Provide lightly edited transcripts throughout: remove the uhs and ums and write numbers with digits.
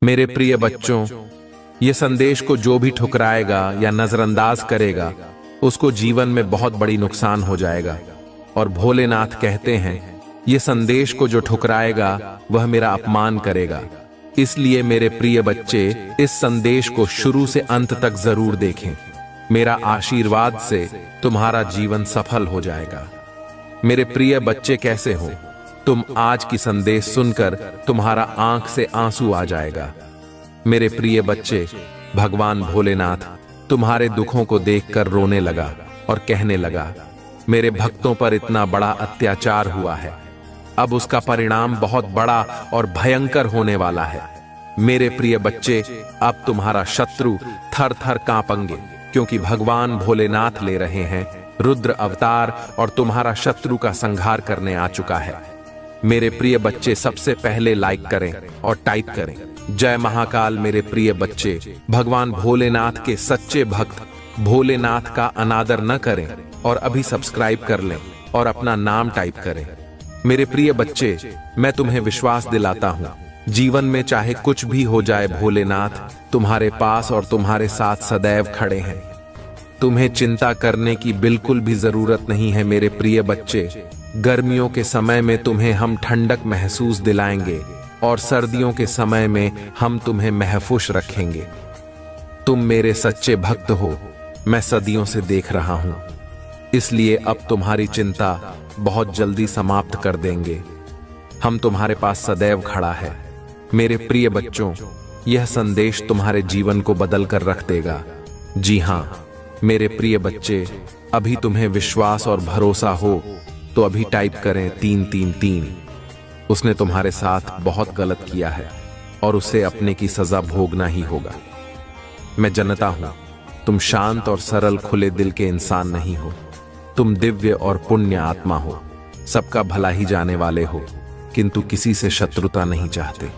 मेरे प्रिय बच्चों, ये संदेश को जो भी ठुकराएगा या नजरअंदाज करेगा उसको जीवन में बहुत बड़ी नुकसान हो जाएगा। और भोलेनाथ कहते हैं, ये संदेश को जो ठुकराएगा वह मेरा अपमान करेगा। इसलिए मेरे प्रिय बच्चे, इस संदेश को शुरू से अंत तक जरूर देखें। मेरा आशीर्वाद से तुम्हारा जीवन सफल हो जाएगा। मेरे प्रिय बच्चे, कैसे हो तुम? आज की संदेश सुनकर तुम्हारा आंख से आंसू आ जाएगा। मेरे प्रिय बच्चे, भगवान भोलेनाथ तुम्हारे दुखों को देखकर रोने लगा और कहने लगा, मेरे भक्तों पर इतना बड़ा अत्याचार हुआ है, अब उसका परिणाम बहुत बड़ा और भयंकर होने वाला है। मेरे प्रिय बच्चे, अब तुम्हारा शत्रु थर थर कांपेंगे, क्योंकि भगवान भोलेनाथ ले रहे हैं रुद्र अवतार और तुम्हारा शत्रु का संहार करने आ चुका है। मेरे प्रिय बच्चे, सबसे पहले लाइक करें और टाइप करें जय महाकाल। मेरे प्रिय बच्चे, भगवान भोलेनाथ के सच्चे भक्त भोलेनाथ का अनादर न करें और अभी सब्सक्राइब कर लें और अपना नाम टाइप करें। मेरे प्रिय बच्चे, मैं तुम्हें विश्वास दिलाता हूं, जीवन में चाहे कुछ भी हो जाए, भोलेनाथ तुम्हारे पास और तुम्हारे साथ सदैव खड़े हैं। तुम्हें चिंता करने की बिल्कुल भी जरूरत नहीं है। मेरे प्रिय बच्चे, गर्मियों के समय में तुम्हें हम ठंडक महसूस दिलाएंगे और सर्दियों के समय में हम तुम्हें महफूज रखेंगे। तुम मेरे सच्चे भक्त हो, मैं सदियों से देख रहा हूं, इसलिए अब तुम्हारी चिंता बहुत जल्दी समाप्त कर देंगे। हम तुम्हारे पास सदैव खड़ा है। मेरे प्रिय बच्चों, यह संदेश तुम्हारे जीवन को बदल कर रख देगा। जी हाँ मेरे प्रिय बच्चे, अभी तुम्हें विश्वास और भरोसा हो तो अभी टाइप करें 333। उसने तुम्हारे साथ बहुत गलत किया है और उसे अपने की सजा भोगना ही होगा। मैं जानता हूं तुम शांत और सरल खुले दिल के इंसान नहीं हो। तुम दिव्य और पुण्य आत्मा हो, सबका भला ही जाने वाले हो, किंतु किसी से शत्रुता नहीं चाहते।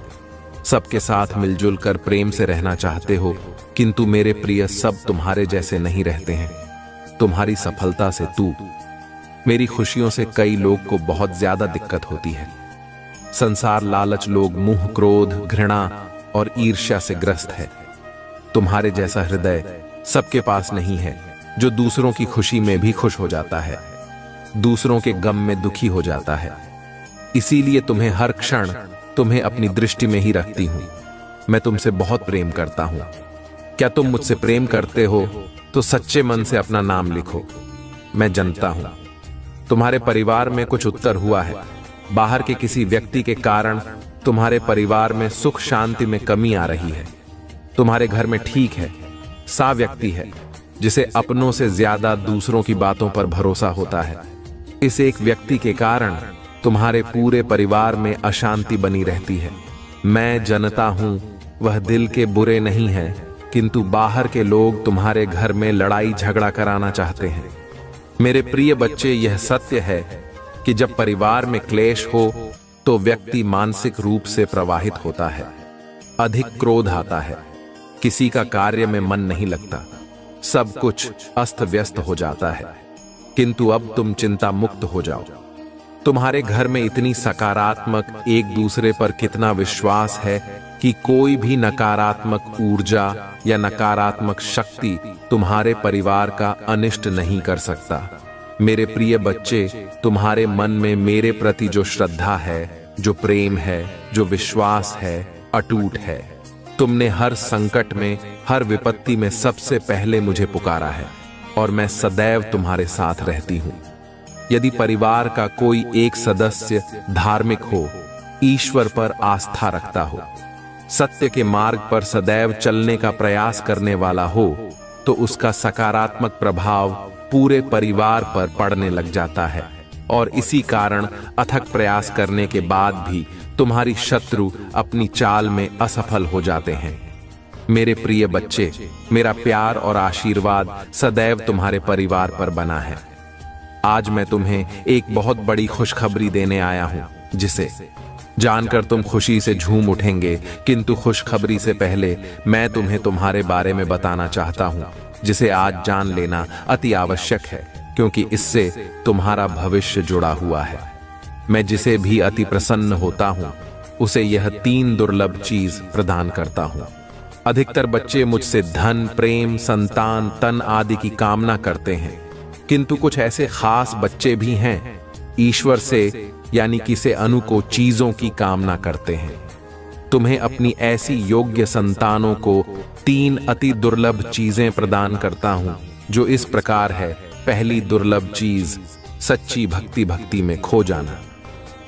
सबके साथ मिलजुल कर प्रेम से रहना चाहते हो, किंतु मेरे प्रिय, सब तुम्हारे जैसे नहीं रहते हैं। तुम्हारी सफलता से मेरी खुशियों से कई लोग को बहुत ज्यादा दिक्कत होती है। संसार लालच लोग मुंह, क्रोध, घृणा और ईर्ष्या से ग्रस्त है। तुम्हारे जैसा हृदय सबके पास नहीं है, जो दूसरों की खुशी में भी खुश हो जाता है, दूसरों के गम में दुखी हो जाता है। इसीलिए तुम्हें हर क्षण तुम्हें अपनी दृष्टि में ही रखती हूं। मैं तुमसे बहुत प्रेम करता हूं। क्या तुम मुझसे प्रेम करते हो तो सच्चे मन से अपना नाम लिखो। मैं जानता हूं तुम्हारे परिवार में कुछ उत्तर हुआ है। बाहर के किसी व्यक्ति के कारण तुम्हारे परिवार में सुख शांति में कमी आ रही है। तुम्हारे घर में ठीक है सा व्यक्ति है जिसे अपनों से ज्यादा दूसरों की बातों पर भरोसा होता है। इस एक व्यक्ति के कारण तुम्हारे पूरे परिवार में अशांति बनी रहती है। मैं जानता हूं वह दिल के बुरे नहीं हैं, किंतु बाहर के लोग तुम्हारे घर में लड़ाई झगड़ा कराना चाहते हैं। मेरे प्रिय बच्चे, यह सत्य है कि जब परिवार में क्लेश हो तो व्यक्ति मानसिक रूप से प्रवाहित होता है, अधिक क्रोध आता है, किसी का कार्य में मन नहीं लगता, सब कुछ अस्त व्यस्त हो जाता है। किंतु अब तुम चिंता मुक्त हो जाओ। तुम्हारे घर में इतनी सकारात्मक एक दूसरे पर कितना विश्वास है कि कोई भी नकारात्मक ऊर्जा या नकारात्मक शक्ति तुम्हारे परिवार का अनिष्ट नहीं कर सकता। मेरे प्रिय बच्चे, तुम्हारे मन में मेरे प्रति जो श्रद्धा है, जो प्रेम है, जो विश्वास है, अटूट है। तुमने हर संकट में, हर विपत्ति में सबसे पहले मुझे पुकारा है और मैं सदैव तुम्हारे साथ रहती हूं। यदि परिवार का कोई एक सदस्य धार्मिक हो, ईश्वर पर आस्था रखता हो, सत्य के मार्ग पर सदैव चलने का प्रयास करने वाला हो, तो उसका सकारात्मक प्रभाव पूरे परिवार पर पड़ने लग जाता है। और इसी कारण अथक प्रयास करने के बाद भी तुम्हारी शत्रु अपनी चाल में असफल हो जाते हैं। मेरे प्रिय बच्चे, मेरा प्यार और आशीर्वाद सदैव तुम्हारे परिवार पर बना है। आज मैं तुम्हें एक बहुत बड़ी खुशखबरी देने आया हूं, जिसे जानकर तुम खुशी से झूम उठेंगे। किंतु खुशखबरी से पहले मैं तुम्हें तुम्हारे बारे में बताना चाहता हूं, जिसे आज जान लेना अति आवश्यक है, क्योंकि इससे तुम्हारा भविष्य जुड़ा हुआ है। मैं जिसे भी अति प्रसन्न होता हूं उसे यह 3 दुर्लभ चीज प्रदान करता हूं। अधिकतर बच्चे मुझसे धन, प्रेम, संतान, तन आदि की कामना करते हैं, किंतु कुछ ऐसे खास बच्चे भी हैं ईश्वर से यानी किसी अनु को चीजों की कामना करते हैं। तुम्हें अपनी ऐसी योग्य संतानों को 3 अति दुर्लभ चीजें प्रदान करता हूं, जो इस प्रकार है। पहली दुर्लभ चीज सच्ची भक्ति में खो जाना।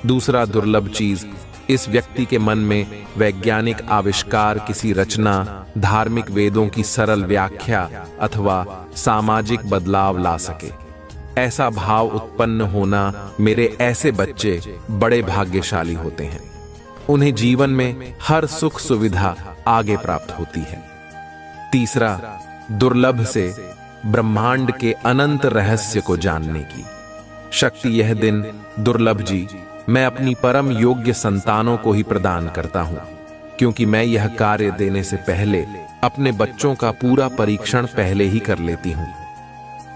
दूसरा दुर्लभ चीज इस व्यक्ति के मन में वैज्ञानिक आविष्कार, किसी रचना, धार्मिक वेदों की सरल व्याख्या अथवा सामाजिक बदलाव ला सके। ऐसा भाव उत्पन्न होना, मेरे ऐसे बच्चे बड़े भाग्यशाली होते हैं। उन्हें जीवन में हर सुख सुविधा आगे प्राप्त होती है। तीसरा, दुर्लभ से ब्रह्मांड के अनंत रहस्य को जानने की शक्ति। यह दिन दुर्लभ जी मैं अपनी परम योग्य संतानों को ही प्रदान करता हूं, क्योंकि मैं यह कार्य देने से पहले अपने बच्चों का पूरा परीक्षण पहले ही कर लेती हूं।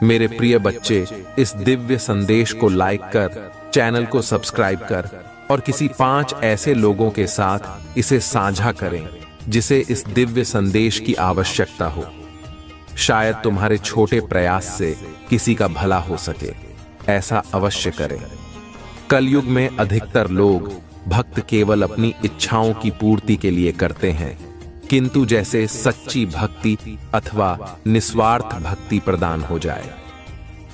मेरे प्रिय बच्चे, इस दिव्य संदेश को लाइक कर, चैनल को सब्सक्राइब कर और किसी 5 ऐसे लोगों के साथ इसे साझा करें जिसे इस दिव्य संदेश की आवश्यकता हो। शायद तुम्हारे छोटे प्रयास से किसी का भला हो सके। ऐसा अवश्य करें। कलयुग में अधिकतर लोग भक्त केवल अपनी इच्छाओं की पूर्ति के लिए करते हैं, किंतु जैसे सच्ची भक्ति अथवा निस्वार्थ भक्ति प्रदान हो जाए।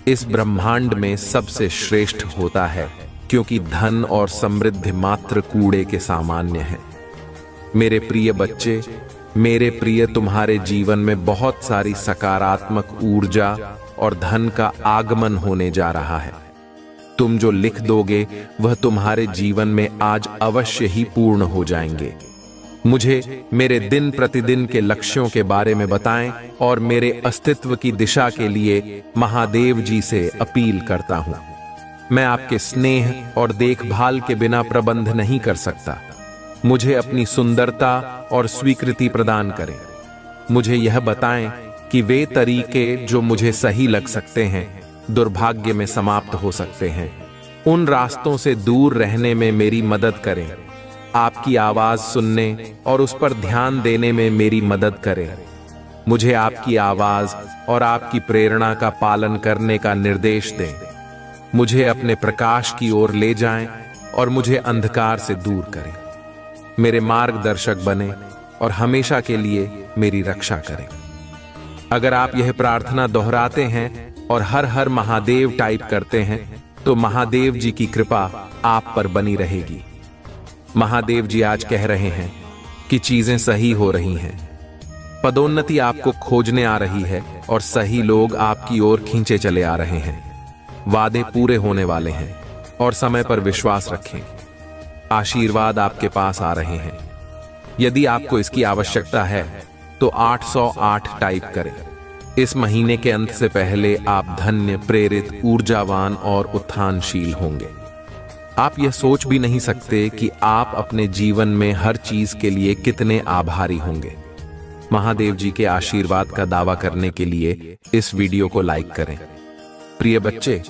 इस ब्रह्मांड में सबसे श्रेष्ठ होता है, क्योंकि धन और समृद्धि मात्र कूड़े के सामान्य हैं। मेरे प्रिय बच्चे, मेरे प्रिय, तुम्हारे जीवन में बहुत सारी सकारात्मक ऊर्जा और धन का आगमन होने जा रहा है। तुम जो लिख दोगे वह तुम्हारे जीवन में आज अवश्य ही पूर्ण हो जाएंगे। मुझे मेरे दिन प्रतिदिन के लक्ष्यों के बारे में बताएं और मेरे अस्तित्व की दिशा के लिए महादेव जी से अपील करता हूं। मैं आपके स्नेह और देखभाल के बिना प्रबंध नहीं कर सकता। मुझे अपनी सुंदरता और स्वीकृति प्रदान करें। मुझे यह बताएं कि वे तरीके जो मुझे सही लग सकते हैं दुर्भाग्य में समाप्त हो सकते हैं। उन रास्तों से दूर रहने में मेरी मदद करें। आपकी आवाज सुनने और उस पर ध्यान देने में मेरी मदद करें। मुझे आपकी आवाज और आपकी प्रेरणा का पालन करने का निर्देश दें। मुझे अपने प्रकाश की ओर ले जाएं और मुझे अंधकार से दूर करें। मेरे मार्गदर्शक बने और हमेशा के लिए मेरी रक्षा करें। अगर आप यह प्रार्थना दोहराते हैं और हर हर महादेव टाइप करते हैं तो महादेव जी की कृपा आप पर बनी रहेगी। महादेव जी आज कह रहे हैं कि चीजें सही हो रही हैं। पदोन्नति आपको खोजने आ रही है और सही लोग आपकी ओर खींचे चले आ रहे हैं। वादे पूरे होने वाले हैं और समय पर विश्वास रखें। आशीर्वाद आपके पास आ रहे हैं। यदि आपको इसकी आवश्यकता है तो 808 टाइप करें। इस महीने के अंत से पहले आप धन्य, प्रेरित, ऊर्जावान और उत्थानशील होंगे। आप यह सोच भी नहीं सकते कि आप अपने जीवन में हर चीज के लिए कितने आभारी होंगे। महादेव जी के आशीर्वाद का दावा करने के लिए इस वीडियो को लाइक करें। प्रिय बच्चे,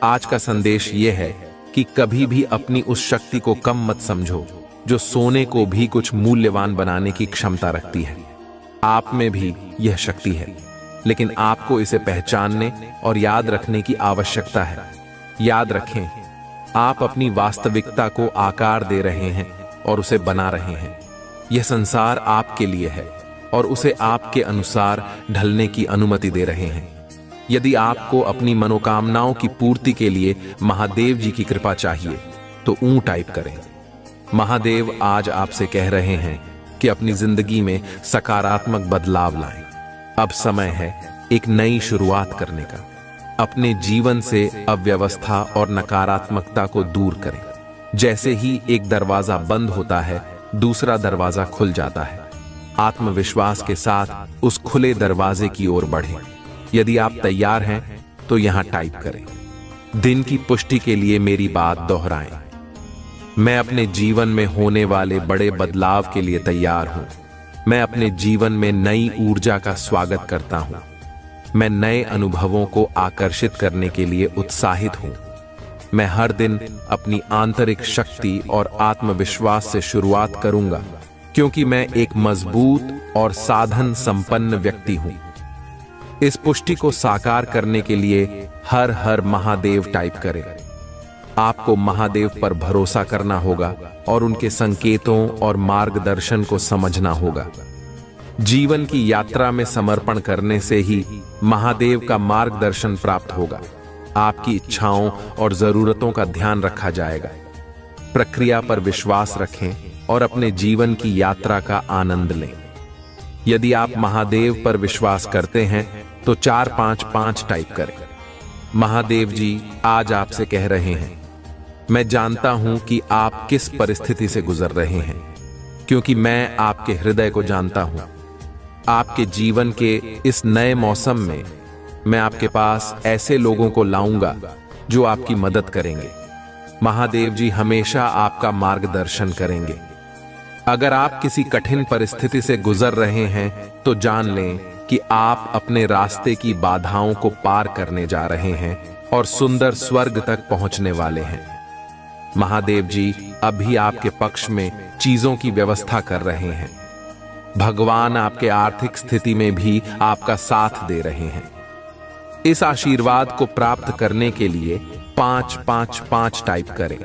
आज का संदेश यह है कि कभी भी अपनी उस शक्ति को कम मत समझो जो सोने को भी कुछ मूल्यवान बनाने की क्षमता रखती है। आप में भी यह शक्ति है, लेकिन आपको इसे पहचानने और याद रखने की आवश्यकता है। याद रखें, आप अपनी वास्तविकता को आकार दे रहे हैं और उसे बना रहे हैं। यह संसार आपके लिए है और उसे आपके अनुसार ढलने की अनुमति दे रहे हैं। यदि आपको अपनी मनोकामनाओं की पूर्ति के लिए महादेव जी की कृपा चाहिए तो ऊ टाइप करें। महादेव आज आपसे कह रहे हैं कि अपनी जिंदगी में सकारात्मक बदलाव लाएं। अब समय है एक नई शुरुआत करने का। अपने जीवन से अव्यवस्था और नकारात्मकता को दूर करें। जैसे ही एक दरवाजा बंद होता है, दूसरा दरवाजा खुल जाता है। आत्मविश्वास के साथ उस खुले दरवाजे की ओर बढ़ें। यदि आप तैयार हैं तो यहां टाइप करें। दिन की पुष्टि के लिए मेरी बात दोहराएं। मैं अपने जीवन में होने वाले बड़े बदलाव के लिए तैयार हूं। मैं अपने जीवन में नई ऊर्जा का स्वागत करता हूं। मैं नए अनुभवों को आकर्षित करने के लिए उत्साहित हूं। मैं हर दिन अपनी आंतरिक शक्ति और आत्मविश्वास से शुरुआत करूंगा, क्योंकि मैं एक मजबूत और साधन संपन्न व्यक्ति हूं। इस पुष्टि को साकार करने के लिए हर हर महादेव टाइप करें। आपको महादेव पर भरोसा करना होगा और उनके संकेतों और मार्गदर्शन को समझना होगा। जीवन की यात्रा में समर्पण करने से ही महादेव का मार्गदर्शन प्राप्त होगा। आपकी इच्छाओं और जरूरतों का ध्यान रखा जाएगा। प्रक्रिया पर विश्वास रखें और अपने जीवन की यात्रा का आनंद लें। यदि आप महादेव पर विश्वास करते हैं तो 455 टाइप करें। महादेव जी आज आपसे कह रहे हैं, मैं जानता हूं कि आप किस परिस्थिति से गुजर रहे हैं, क्योंकि मैं आपके हृदय को जानता हूं। आपके जीवन के इस नए मौसम में मैं आपके पास ऐसे लोगों को लाऊंगा जो आपकी मदद करेंगे। महादेव जी हमेशा आपका मार्गदर्शन करेंगे। अगर आप किसी कठिन परिस्थिति से गुजर रहे हैं तो जान लें कि आप अपने रास्ते की बाधाओं को पार करने जा रहे हैं और सुंदर स्वर्ग तक पहुंचने वाले हैं। महादेव जी अभी आपके पक्ष में चीजों की व्यवस्था कर रहे हैं। भगवान आपके आर्थिक स्थिति में भी आपका साथ दे रहे हैं। इस आशीर्वाद को प्राप्त करने के लिए 555 टाइप करें।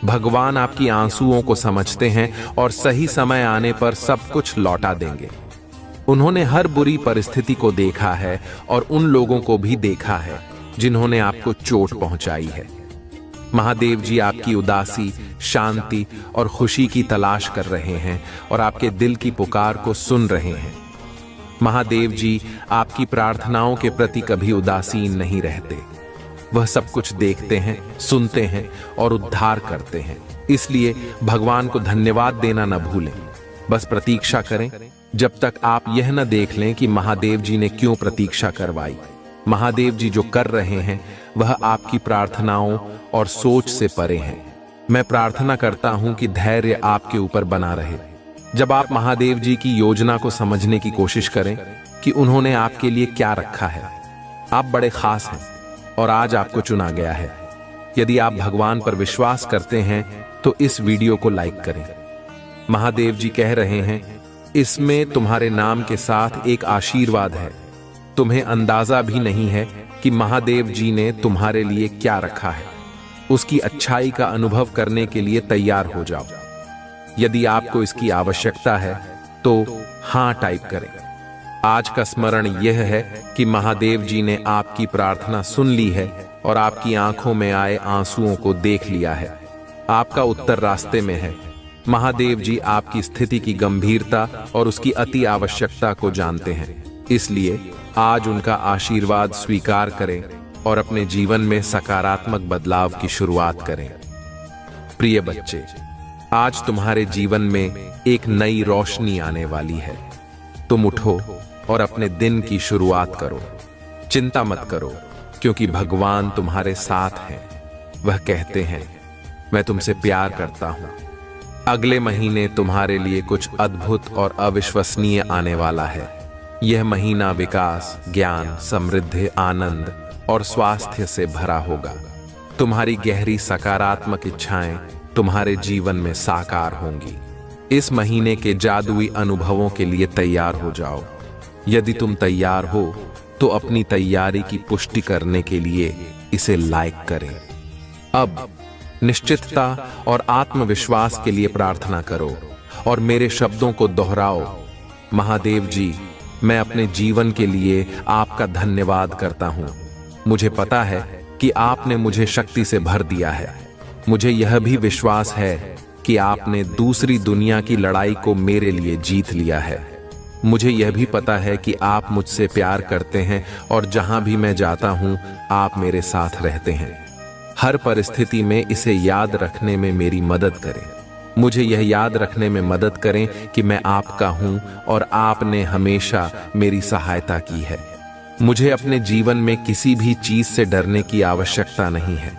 भगवान आपकी आंसुओं को समझते हैं और सही समय आने पर सब कुछ लौटा देंगे। उन्होंने हर बुरी परिस्थिति को देखा है और उन लोगों को भी देखा है जिन्होंने आपको चोट पहुंचाई है। महादेव जी आपकी उदासी, शांति और खुशी की तलाश कर रहे हैं और आपके दिल की पुकार को सुन रहे हैं। महादेव जी आपकी प्रार्थनाओं के प्रति कभी उदासीन नहीं रहते। वह सब कुछ देखते हैं, सुनते हैं और उद्धार करते हैं। इसलिए भगवान को धन्यवाद देना न भूलें। बस प्रतीक्षा करें जब तक आप यह न देख लें कि महादेव जी ने क्यों प्रतीक्षा करवाई। महादेव जी जो कर रहे हैं वह आपकी प्रार्थनाओं और सोच से परे हैं। मैं प्रार्थना करता हूं कि धैर्य आपके ऊपर बना रहे। जब आप महादेव जी की योजना को समझने की कोशिश करें कि उन्होंने आपके लिए क्या रखा है। आप बड़े खास हैं और आज आपको चुना गया है। यदि आप भगवान पर विश्वास करते हैं तो इस वीडियो को लाइक करें। महादेव जी कह रहे हैं, इसमें तुम्हारे नाम के साथ एक आशीर्वाद है। तुम्हें अंदाजा भी नहीं है कि महादेव जी ने तुम्हारे लिए क्या रखा है। उसकी अच्छाई का अनुभव करने के लिए तैयार हो जाओ। यदि आपको इसकी आवश्यकता है तो हां टाइप करें। आज का स्मरण यह है कि महादेव जी ने आपकी प्रार्थना सुन ली है और आपकी आंखों में आए आंसुओं को देख लिया है। आपका उत्तर रास्ते में है। महादेव जी आपकी स्थिति की गंभीरता और उसकी अति आवश्यकता को जानते हैं। इसलिए आज उनका आशीर्वाद स्वीकार करें और अपने जीवन में सकारात्मक बदलाव की शुरुआत करें। प्रिय बच्चे, आज तुम्हारे जीवन में एक नई रोशनी आने वाली है। तुम उठो और अपने दिन की शुरुआत करो। चिंता मत करो, क्योंकि भगवान तुम्हारे साथ हैं। वह कहते हैं, मैं तुमसे प्यार करता हूं। अगले महीने तुम्हारे लिए कुछ अद्भुत और अविश्वसनीय आने वाला है। यह महीना विकास, ज्ञान, समृद्धि, आनंद और स्वास्थ्य से भरा होगा। तुम्हारी गहरी सकारात्मक इच्छाएं तुम्हारे जीवन में साकार होंगी। इस महीने के जादुई अनुभवों के लिए तैयार हो जाओ। यदि तुम तैयार हो तो अपनी तैयारी की पुष्टि करने के लिए इसे लाइक करें। अब निश्चितता और आत्मविश्वास के लिए प्रार्थना करो और मेरे शब्दों को दोहराओ। महादेव जी, मैं अपने जीवन के लिए आपका धन्यवाद करता हूं। मुझे पता है कि आपने मुझे शक्ति से भर दिया है। मुझे यह भी विश्वास है कि आपने दूसरी दुनिया की लड़ाई को मेरे लिए जीत लिया है। मुझे यह भी पता है कि आप मुझसे प्यार करते हैं और जहां भी मैं जाता हूं आप मेरे साथ रहते हैं। हर परिस्थिति में इसे याद रखने में मेरी मदद करें। मुझे यह याद रखने में मदद करें कि मैं आपका हूं और आपने हमेशा मेरी सहायता की है। मुझे अपने जीवन में किसी भी चीज से डरने की आवश्यकता नहीं है।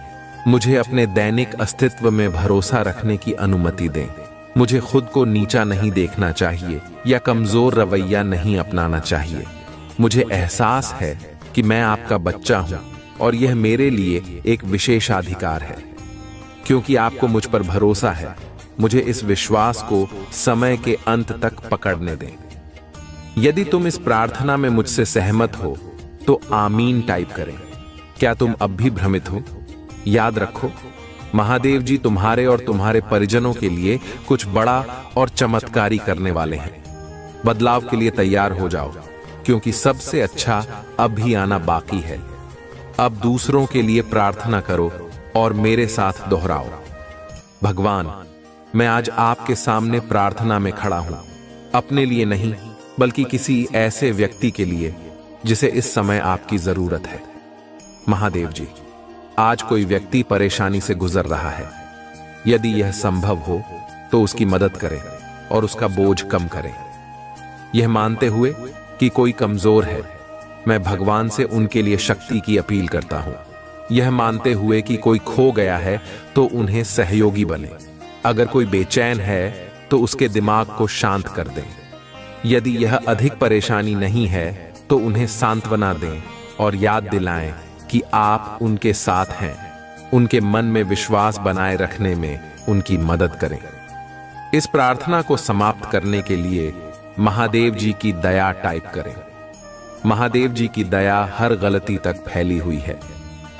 मुझे अपने दैनिक अस्तित्व में भरोसा रखने की अनुमति दें। मुझे खुद को नीचा नहीं देखना चाहिए या कमजोर रवैया नहीं अपनाना चाहिए। मुझे एहसास है कि मैं आपका बच्चा हूं और यह मेरे लिए एक विशेषाधिकार है। क्योंकि आपको मुझ पर भरोसा है, मुझे इस विश्वास को समय के अंत तक पकड़ने दें। यदि तुम इस प्रार्थना में मुझसे सहमत हो तो आमीन टाइप करें। क्या तुम अब भी भ्रमित हो? याद रखो, महादेव जी तुम्हारे और तुम्हारे परिजनों के लिए कुछ बड़ा और चमत्कारी करने वाले हैं। बदलाव के लिए तैयार हो जाओ, क्योंकि सबसे अच्छा अब भी आना बाकी है। अब दूसरों के लिए प्रार्थना करो और मेरे साथ दोहराओ। भगवान, मैं आज आपके सामने प्रार्थना में खड़ा हूं, अपने लिए नहीं बल्कि किसी ऐसे व्यक्ति के लिए जिसे इस समय आपकी जरूरत है। महादेव जी, आज कोई व्यक्ति परेशानी से गुजर रहा है। यदि यह संभव हो तो उसकी मदद करें और उसका बोझ कम करें। यह मानते हुए कि कोई कमजोर है, मैं भगवान से उनके लिए शक्ति की अपील करता हूं। यह मानते हुए कि कोई खो गया है तो उन्हें सहयोगी बने। अगर कोई बेचैन है तो उसके दिमाग को शांत कर दें। यदि यह अधिक परेशानी नहीं है तो उन्हें सांत्वना दें और याद दिलाएं कि आप उनके साथ हैं। उनके मन में विश्वास बनाए रखने में उनकी मदद करें। इस प्रार्थना को समाप्त करने के लिए महादेव जी की दया टाइप करें। महादेव जी की दया हर गलती तक फैली हुई है।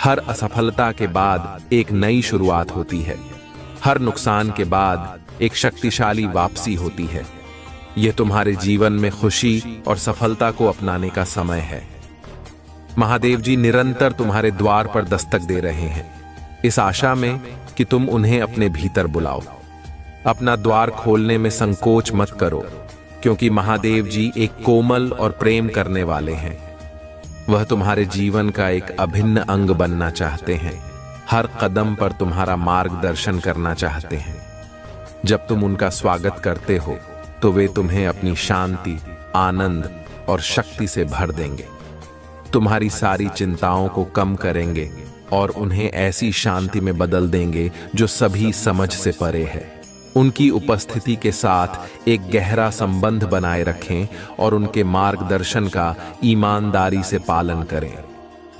हर असफलता के बाद एक नई शुरुआत होती है। हर नुकसान के बाद एक शक्तिशाली वापसी होती है। यह तुम्हारे जीवन में खुशी और सफलता को अपनाने का समय है। महादेव जी निरंतर तुम्हारे द्वार पर दस्तक दे रहे हैं, इस आशा में कि तुम उन्हें अपने भीतर बुलाओ। अपना द्वार खोलने में संकोच मत करो, क्योंकि महादेव जी एक कोमल और प्रेम करने वाले हैं। वह तुम्हारे जीवन का एक अभिन्न अंग बनना चाहते हैं। हर कदम पर तुम्हारा मार्गदर्शन करना चाहते हैं। जब तुम उनका स्वागत करते हो तो वे तुम्हें अपनी शांति, आनंद और शक्ति से भर देंगे। तुम्हारी सारी चिंताओं को कम करेंगे और उन्हें ऐसी शांति में बदल देंगे जो सभी समझ से परे है। उनकी उपस्थिति के साथ एक गहरा संबंध बनाए रखें और उनके मार्गदर्शन का ईमानदारी से पालन करें।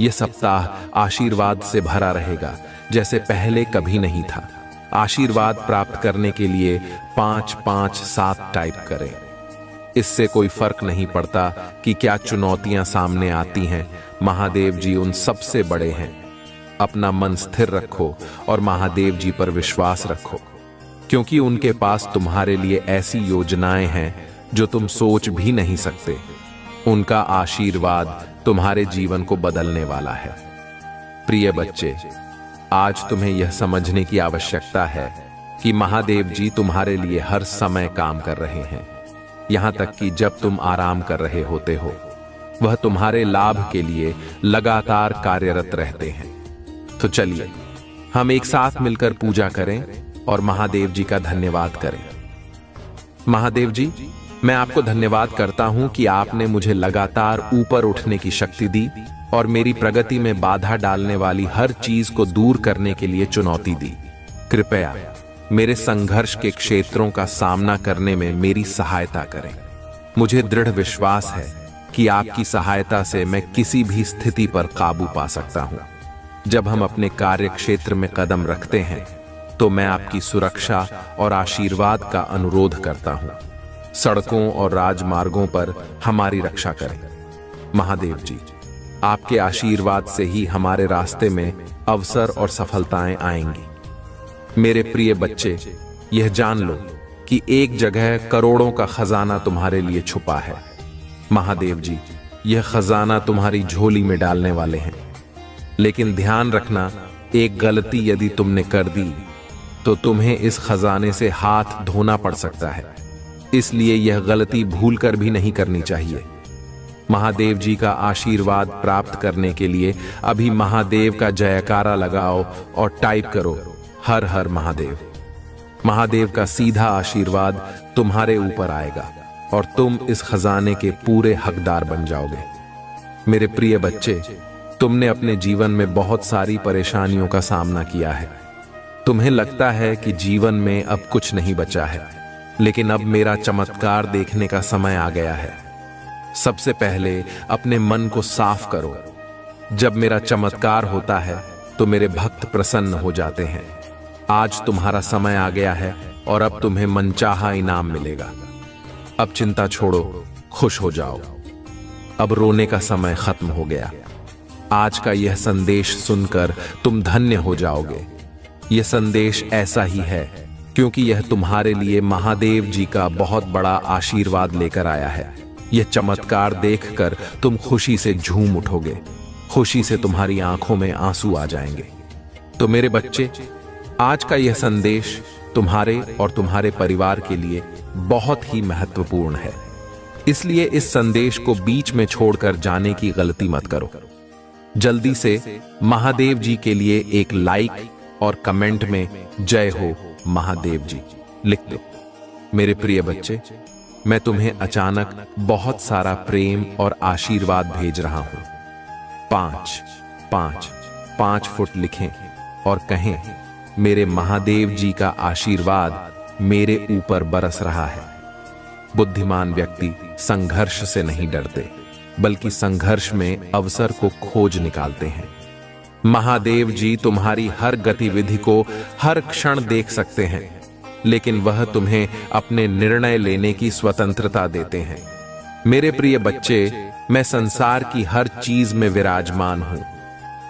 यह सप्ताह आशीर्वाद से भरा रहेगा जैसे पहले कभी नहीं था। आशीर्वाद प्राप्त करने के लिए 5-5-7 टाइप करें। इससे कोई फर्क नहीं पड़ता कि क्या चुनौतियां सामने आती हैं, महादेव जी उन सबसे बड़े हैं। अपना मन स्थिर रखो और महादेव जी पर विश्वास रखो, क्योंकि उनके पास तुम्हारे लिए ऐसी योजनाएं हैं जो तुम सोच भी नहीं सकते। उनका आशीर्वाद तुम्हारे जीवन को बदलने वाला है। प्रिय बच्चे, आज तुम्हें यह समझने की आवश्यकता है कि महादेव जी तुम्हारे लिए हर समय काम कर रहे हैं। यहां तक कि जब तुम आराम कर रहे होते हो, वह तुम्हारे लाभ के लिए लगातार कार्यरत रहते हैं। तो चलिए हम एक साथ मिलकर पूजा करें और महादेव जी का धन्यवाद करें। महादेव जी, मैं आपको धन्यवाद करता हूं कि आपने मुझे लगातार ऊपर उठने की शक्ति दी और मेरी प्रगति में बाधा डालने वाली हर चीज को दूर करने के लिए चुनौती दी। कृपया मेरे संघर्ष के क्षेत्रों का सामना करने में मेरी सहायता करें। मुझे दृढ़ विश्वास है कि आपकी सहायता से मैं किसी भी स्थिति पर काबू पा सकता हूं। जब हम अपने कार्य क्षेत्र में कदम रखते हैं तो मैं आपकी सुरक्षा और आशीर्वाद का अनुरोध करता हूं। सड़कों और राजमार्गों पर हमारी रक्षा करें। महादेव जी, आपके आशीर्वाद से ही हमारे रास्ते में अवसर और सफलताएं आएंगी। मेरे प्रिय बच्चे, यह जान लो कि एक जगह करोड़ों का खजाना तुम्हारे लिए छुपा है। महादेव जी यह खजाना तुम्हारी झोली में डालने वाले हैं। लेकिन ध्यान रखना, एक गलती यदि तुमने कर दी तो तुम्हें इस खजाने से हाथ धोना पड़ सकता है। इसलिए यह गलती भूलकर भी नहीं करनी चाहिए। महादेव जी का आशीर्वाद प्राप्त करने के लिए अभी महादेव का जयकारा लगाओ और टाइप करो, हर हर महादेव। महादेव का सीधा आशीर्वाद तुम्हारे ऊपर आएगा और तुम इस खजाने के पूरे हकदार बन जाओगे। मेरे प्रिय बच्चे, तुमने अपने जीवन में बहुत सारी परेशानियों का सामना किया है। तुम्हें लगता है कि जीवन में अब कुछ नहीं बचा है, लेकिन अब मेरा चमत्कार देखने का समय आ गया है। सबसे पहले अपने मन को साफ करो। जब मेरा चमत्कार होता है तो मेरे भक्त प्रसन्न हो जाते हैं। आज तुम्हारा समय आ गया है और अब तुम्हें मनचाहा इनाम मिलेगा। अब चिंता छोड़ो, खुश हो जाओ। अब रोने का समय खत्म हो गया। आज का यह संदेश सुनकर तुम धन्य हो जाओगे। यह संदेश ऐसा ही है क्योंकि यह तुम्हारे लिए महादेव जी का बहुत बड़ा आशीर्वाद लेकर आया है। यह चमत्कार देखकर तुम खुशी से झूम उठोगे। खुशी से तुम्हारी आंखों में आंसू आ जाएंगे। तो मेरे बच्चे, आज का यह संदेश तुम्हारे और तुम्हारे परिवार के लिए बहुत ही महत्वपूर्ण है। इसलिए इस संदेश को बीच में छोड़कर जाने की गलती मत करो। जल्दी से महादेव जी के लिए एक लाइक और कमेंट में जय हो महादेव जी लिख दो। मेरे प्रिय बच्चे, मैं तुम्हें अचानक बहुत सारा प्रेम और आशीर्वाद भेज रहा हूं। 5 फुट लिखें और कहें, मेरे महादेव जी का आशीर्वाद मेरे ऊपर बरस रहा है। बुद्धिमान व्यक्ति संघर्ष से नहीं डरते, बल्कि संघर्ष में अवसर को खोज निकालते हैं। महादेव जी तुम्हारी हर गतिविधि को हर क्षण देख सकते हैं, लेकिन वह तुम्हें अपने निर्णय लेने की स्वतंत्रता देते हैं। मेरे प्रिय बच्चे, मैं संसार की हर चीज में विराजमान हूं।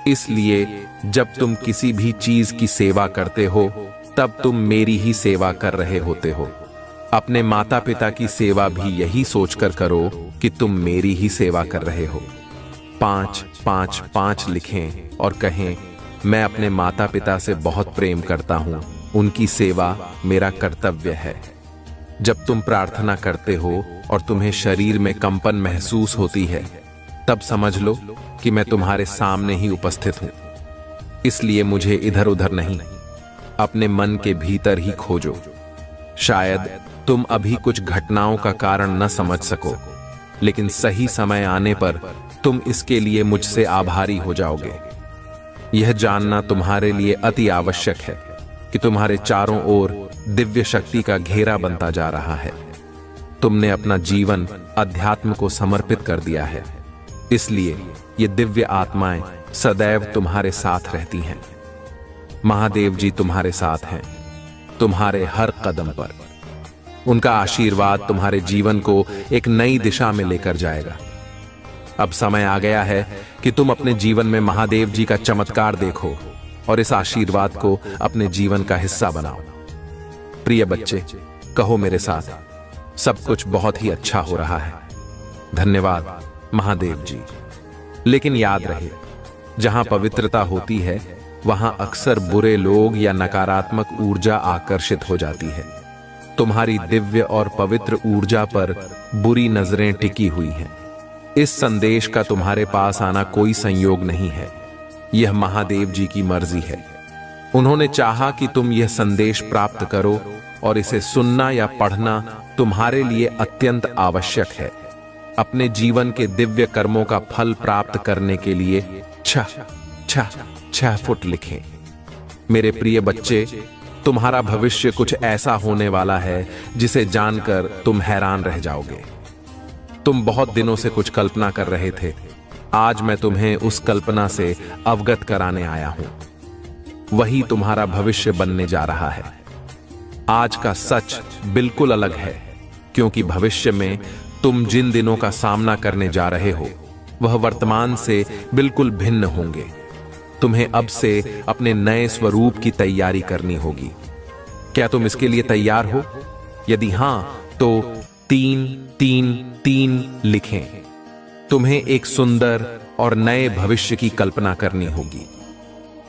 इसलिए जब तुम किसी भी चीज की सेवा करते हो, तब तुम मेरी ही सेवा कर रहे होते हो। अपने माता पिता की सेवा भी यही सोचकर करो कि तुम मेरी ही सेवा कर रहे हो। 5 लिखें और कहें, मैं अपने माता पिता से बहुत प्रेम करता हूं। उनकी सेवा मेरा कर्तव्य है। जब तुम प्रार्थना करते हो और तुम्हें शरीर में कंपन महसूस होती है, तब समझ लो कि मैं तुम्हारे सामने ही उपस्थित हूं। इसलिए मुझे इधर उधर नहीं, अपने मन के भीतर ही खोजो। शायद तुम अभी कुछ घटनाओं का कारण न समझ सको, लेकिन सही समय आने पर तुम इसके लिए मुझसे आभारी हो जाओगे। यह जानना तुम्हारे लिए अति आवश्यक है कि तुम्हारे चारों ओर दिव्य शक्ति का घेरा बनता जा रहा है। तुमने अपना जीवन अध्यात्म को समर्पित कर दिया है, इसलिए ये दिव्य आत्माएं सदैव तुम्हारे साथ रहती हैं। महादेव जी तुम्हारे साथ हैं, तुम्हारे हर कदम पर। उनका आशीर्वाद तुम्हारे जीवन को एक नई दिशा में लेकर जाएगा। अब समय आ गया है कि तुम अपने जीवन में महादेव जी का चमत्कार देखो और इस आशीर्वाद को अपने जीवन का हिस्सा बनाओ। प्रिय बच्चे, कहो मेरे साथ, सब कुछ बहुत ही अच्छा हो रहा है। धन्यवाद महादेव जी। लेकिन याद रहे, जहां पवित्रता होती है, वहां अक्सर बुरे लोग या नकारात्मक ऊर्जा आकर्षित हो जाती है। तुम्हारी दिव्य और पवित्र ऊर्जा पर बुरी नजरें टिकी हुई हैं। इस संदेश का तुम्हारे पास आना कोई संयोग नहीं है, यह महादेव जी की मर्जी है। उन्होंने चाहा कि तुम यह संदेश प्राप्त करो और इसे सुनना या पढ़ना तुम्हारे लिए अत्यंत आवश्यक है। अपने जीवन के दिव्य कर्मों का फल प्राप्त करने के लिए 6 फुट लिखें। मेरे प्रिय बच्चे, तुम्हारा भविष्य कुछ ऐसा होने वाला है जिसे जानकर तुम हैरान रह जाओगे। तुम बहुत दिनों से कुछ कल्पना कर रहे थे, आज मैं तुम्हें उस कल्पना से अवगत कराने आया हूं। वही तुम्हारा भविष्य बनने जा रहा है। आज का सच बिल्कुल अलग है, क्योंकि भविष्य में तुम जिन दिनों का सामना करने जा रहे हो, वह वर्तमान से बिल्कुल भिन्न होंगे। तुम्हें अब से अपने नए स्वरूप की तैयारी करनी होगी। क्या तुम इसके लिए तैयार हो? यदि हां, तो 3 लिखें। तुम्हें एक सुंदर और नए भविष्य की कल्पना करनी होगी।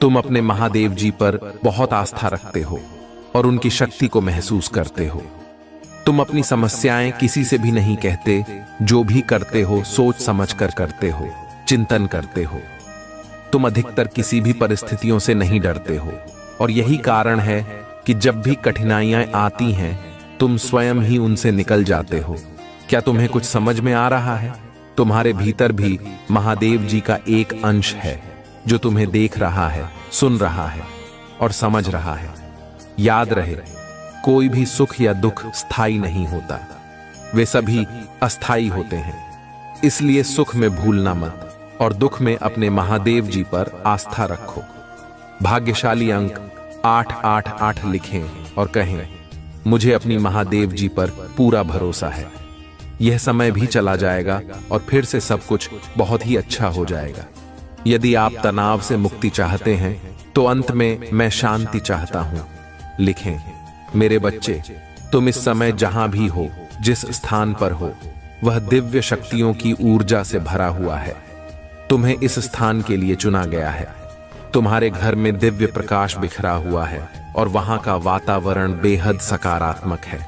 तुम अपने महादेव जी पर बहुत आस्था रखते हो और उनकी शक्ति को महसूस करते हो। तुम अपनी समस्याएं किसी से भी नहीं कहते, जो भी करते हो सोच समझ कर करते हो, चिंतन करते हो। तुम अधिकतर किसी भी परिस्थितियों से नहीं डरते हो, और यही कारण है कि जब भी कठिनाइयां आती हैं, तुम स्वयं ही उनसे निकल जाते हो। क्या तुम्हें कुछ समझ में आ रहा है? तुम्हारे भीतर भी महादेव जी का एक अंश है जो तुम्हें देख रहा है, सुन रहा है और समझ रहा है। याद रहे, कोई भी सुख या दुख स्थायी नहीं होता, वे सभी अस्थायी होते हैं। इसलिए सुख में भूलना मत, और दुख में अपने महादेव जी पर आस्था रखो। भाग्यशाली अंक 888 लिखें और कहें, मुझे अपनी महादेव जी पर पूरा भरोसा है। यह समय भी चला जाएगा और फिर से सब कुछ बहुत ही अच्छा हो जाएगा। यदि आप तनाव से मुक्ति चाहते हैं तो अंत में मैं शांति चाहता हूं लिखें। मेरे बच्चे, तुम इस समय जहां भी हो, जिस स्थान पर हो, वह दिव्य शक्तियों की ऊर्जा से भरा हुआ है। तुम्हें इस स्थान के लिए चुना गया है। तुम्हारे घर में दिव्य प्रकाश बिखरा हुआ है और वहां का वातावरण बेहद सकारात्मक है।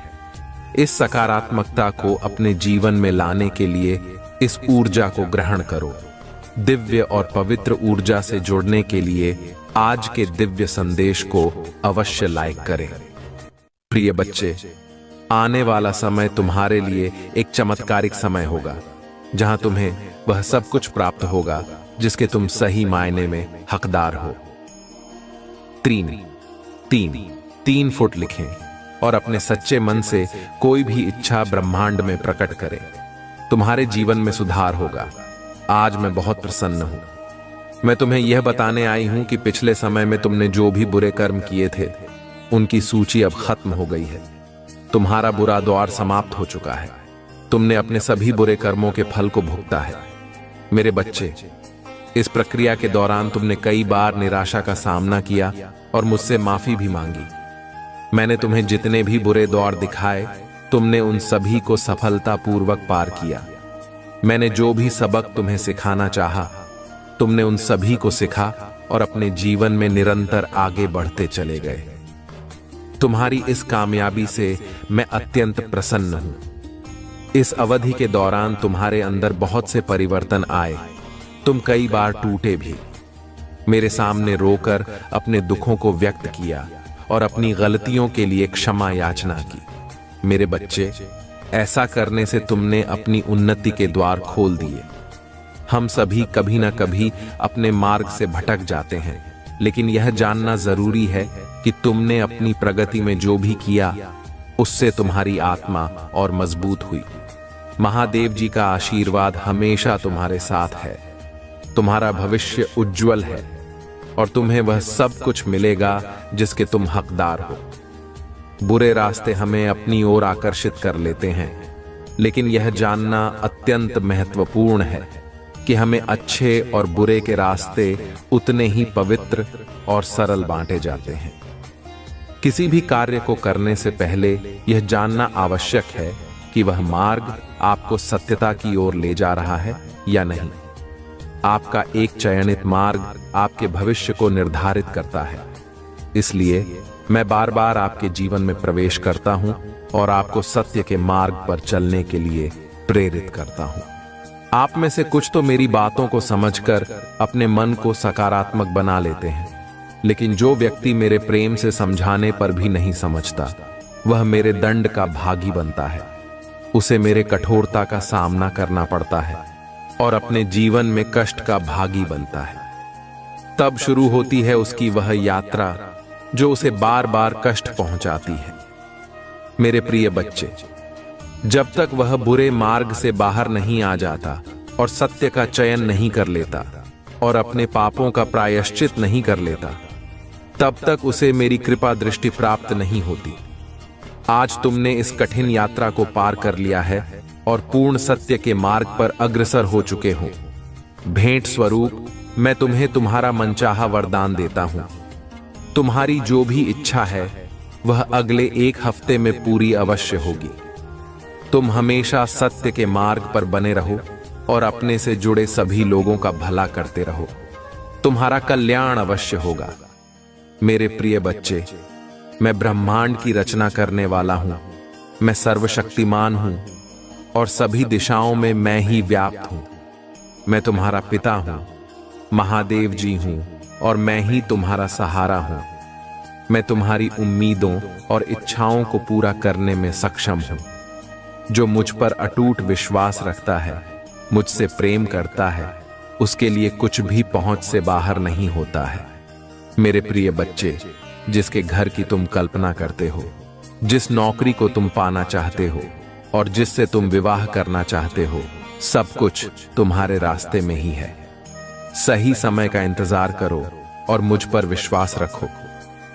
इस सकारात्मकता को अपने जीवन में लाने के लिए इस ऊर्जा को ग्रहण करो। दिव्य और पवित्र ऊर्जा से जुड़ने के लिए आज के दिव्य संदेश को अवश्य लाइक करें। प्रिय बच्चे, आने वाला समय तुम्हारे लिए एक चमत्कारिक समय होगा, जहां तुम्हें वह सब कुछ प्राप्त होगा जिसके तुम सही मायने में हकदार हो। 3 फुट लिखें और अपने सच्चे मन से कोई भी इच्छा ब्रह्मांड में प्रकट करें। तुम्हारे जीवन में सुधार होगा। आज मैं बहुत प्रसन्न हूं। मैं तुम्हें यह बताने आई हूं कि पिछले समय में तुमने जो भी बुरे कर्म किए थे, उनकी सूची अब खत्म हो गई है। तुम्हारा बुरा दौर समाप्त हो चुका है। तुमने अपने सभी बुरे कर्मों के फल को भुगता है। मेरे बच्चे, इस प्रक्रिया के दौरान तुमने कई बार निराशा का सामना किया और मुझसे माफी भी मांगी। मैंने तुम्हें जितने भी बुरे दौर दिखाए, तुमने उन सभी को सफलतापूर्वक पार किया। मैंने जो भी सबक तुम्हें सिखाना चाहा, तुमने उन सभी को सिखा और अपने जीवन में निरंतर आगे बढ़ते चले गए। तुम्हारी इस कामयाबी से मैं अत्यंत प्रसन्न हूं। इस अवधि के दौरान तुम्हारे अंदर बहुत से परिवर्तन आए। तुम कई बार टूटे भी। मेरे सामने रोकर अपने दुखों को व्यक्त किया और अपनी गलतियों के लिए क्षमा याचना की। मेरे बच्चे, ऐसा करने से तुमने अपनी उन्नति के द्वार खोल दिए। हम सभी कभी ना कभी अपने मार्ग से भटक जाते हैं, लेकिन यह जानना जरूरी है कि तुमने अपनी प्रगति में जो भी किया, उससे तुम्हारी आत्मा और मजबूत हुई। महादेव जी का आशीर्वाद हमेशा तुम्हारे साथ है। तुम्हारा भविष्य उज्जवल है और तुम्हें वह सब कुछ मिलेगा जिसके तुम हकदार हो। बुरे रास्ते हमें अपनी ओर आकर्षित कर लेते हैं, लेकिन यह जानना अत्यंत महत्वपूर्ण है कि हमें अच्छे और बुरे के रास्ते उतने ही पवित्र और सरल बांटे जाते हैं। किसी भी कार्य को करने से पहले यह जानना आवश्यक है कि वह मार्ग आपको सत्यता की ओर ले जा रहा है या नहीं। आपका एक चयनित मार्ग आपके भविष्य को निर्धारित करता है। इसलिए मैं बार बार आपके जीवन में प्रवेश करता हूं और आपको सत्य के मार्ग पर चलने के लिए प्रेरित करता हूं। आप में से कुछ तो मेरी बातों को समझकर अपने मन को सकारात्मक बना लेते हैं, लेकिन जो व्यक्ति मेरे प्रेम से समझाने पर भी नहीं समझता, वह मेरे दंड का भागी बनता है। उसे मेरे कठोरता का सामना करना पड़ता है और अपने जीवन में कष्ट का भागी बनता है। तब शुरू होती है उसकी वह यात्रा जो उसे बार बार कष्ट पहुंचाती है। मेरे प्रिय बच्चे, जब तक वह बुरे मार्ग से बाहर नहीं आ जाता और सत्य का चयन नहीं कर लेता और अपने पापों का प्रायश्चित नहीं कर लेता, तब तक उसे मेरी कृपा दृष्टि प्राप्त नहीं होती। आज तुमने इस कठिन यात्रा को पार कर लिया है और पूर्ण सत्य के मार्ग पर अग्रसर हो चुके हो। भेंट स्वरूप मैं तुम्हें तुम्हारा मनचाहा वरदान देता हूं। तुम्हारी जो भी इच्छा है वह अगले 1 हफ्ते में पूरी अवश्य होगी। तुम हमेशा सत्य के मार्ग पर बने रहो और अपने से जुड़े सभी लोगों का भला करते रहो। तुम्हारा कल्याण अवश्य होगा। मेरे प्रिय बच्चे, मैं ब्रह्मांड की रचना करने वाला हूं। मैं सर्वशक्तिमान हूं और सभी दिशाओं में मैं ही व्याप्त हूं। मैं तुम्हारा पिता हूं, महादेव जी हूं और मैं ही तुम्हारा सहारा हूं। मैं तुम्हारी उम्मीदों और इच्छाओं को पूरा करने में सक्षम हूं। जो मुझ पर अटूट विश्वास रखता है, मुझसे प्रेम करता है, उसके लिए कुछ भी पहुंच से बाहर नहीं होता है। मेरे प्रिय बच्चे, जिसके घर की तुम कल्पना करते हो, जिस नौकरी को तुम पाना चाहते हो और जिससे तुम विवाह करना चाहते हो, सब कुछ तुम्हारे रास्ते में ही है। सही समय का इंतजार करो और मुझ पर विश्वास रखो।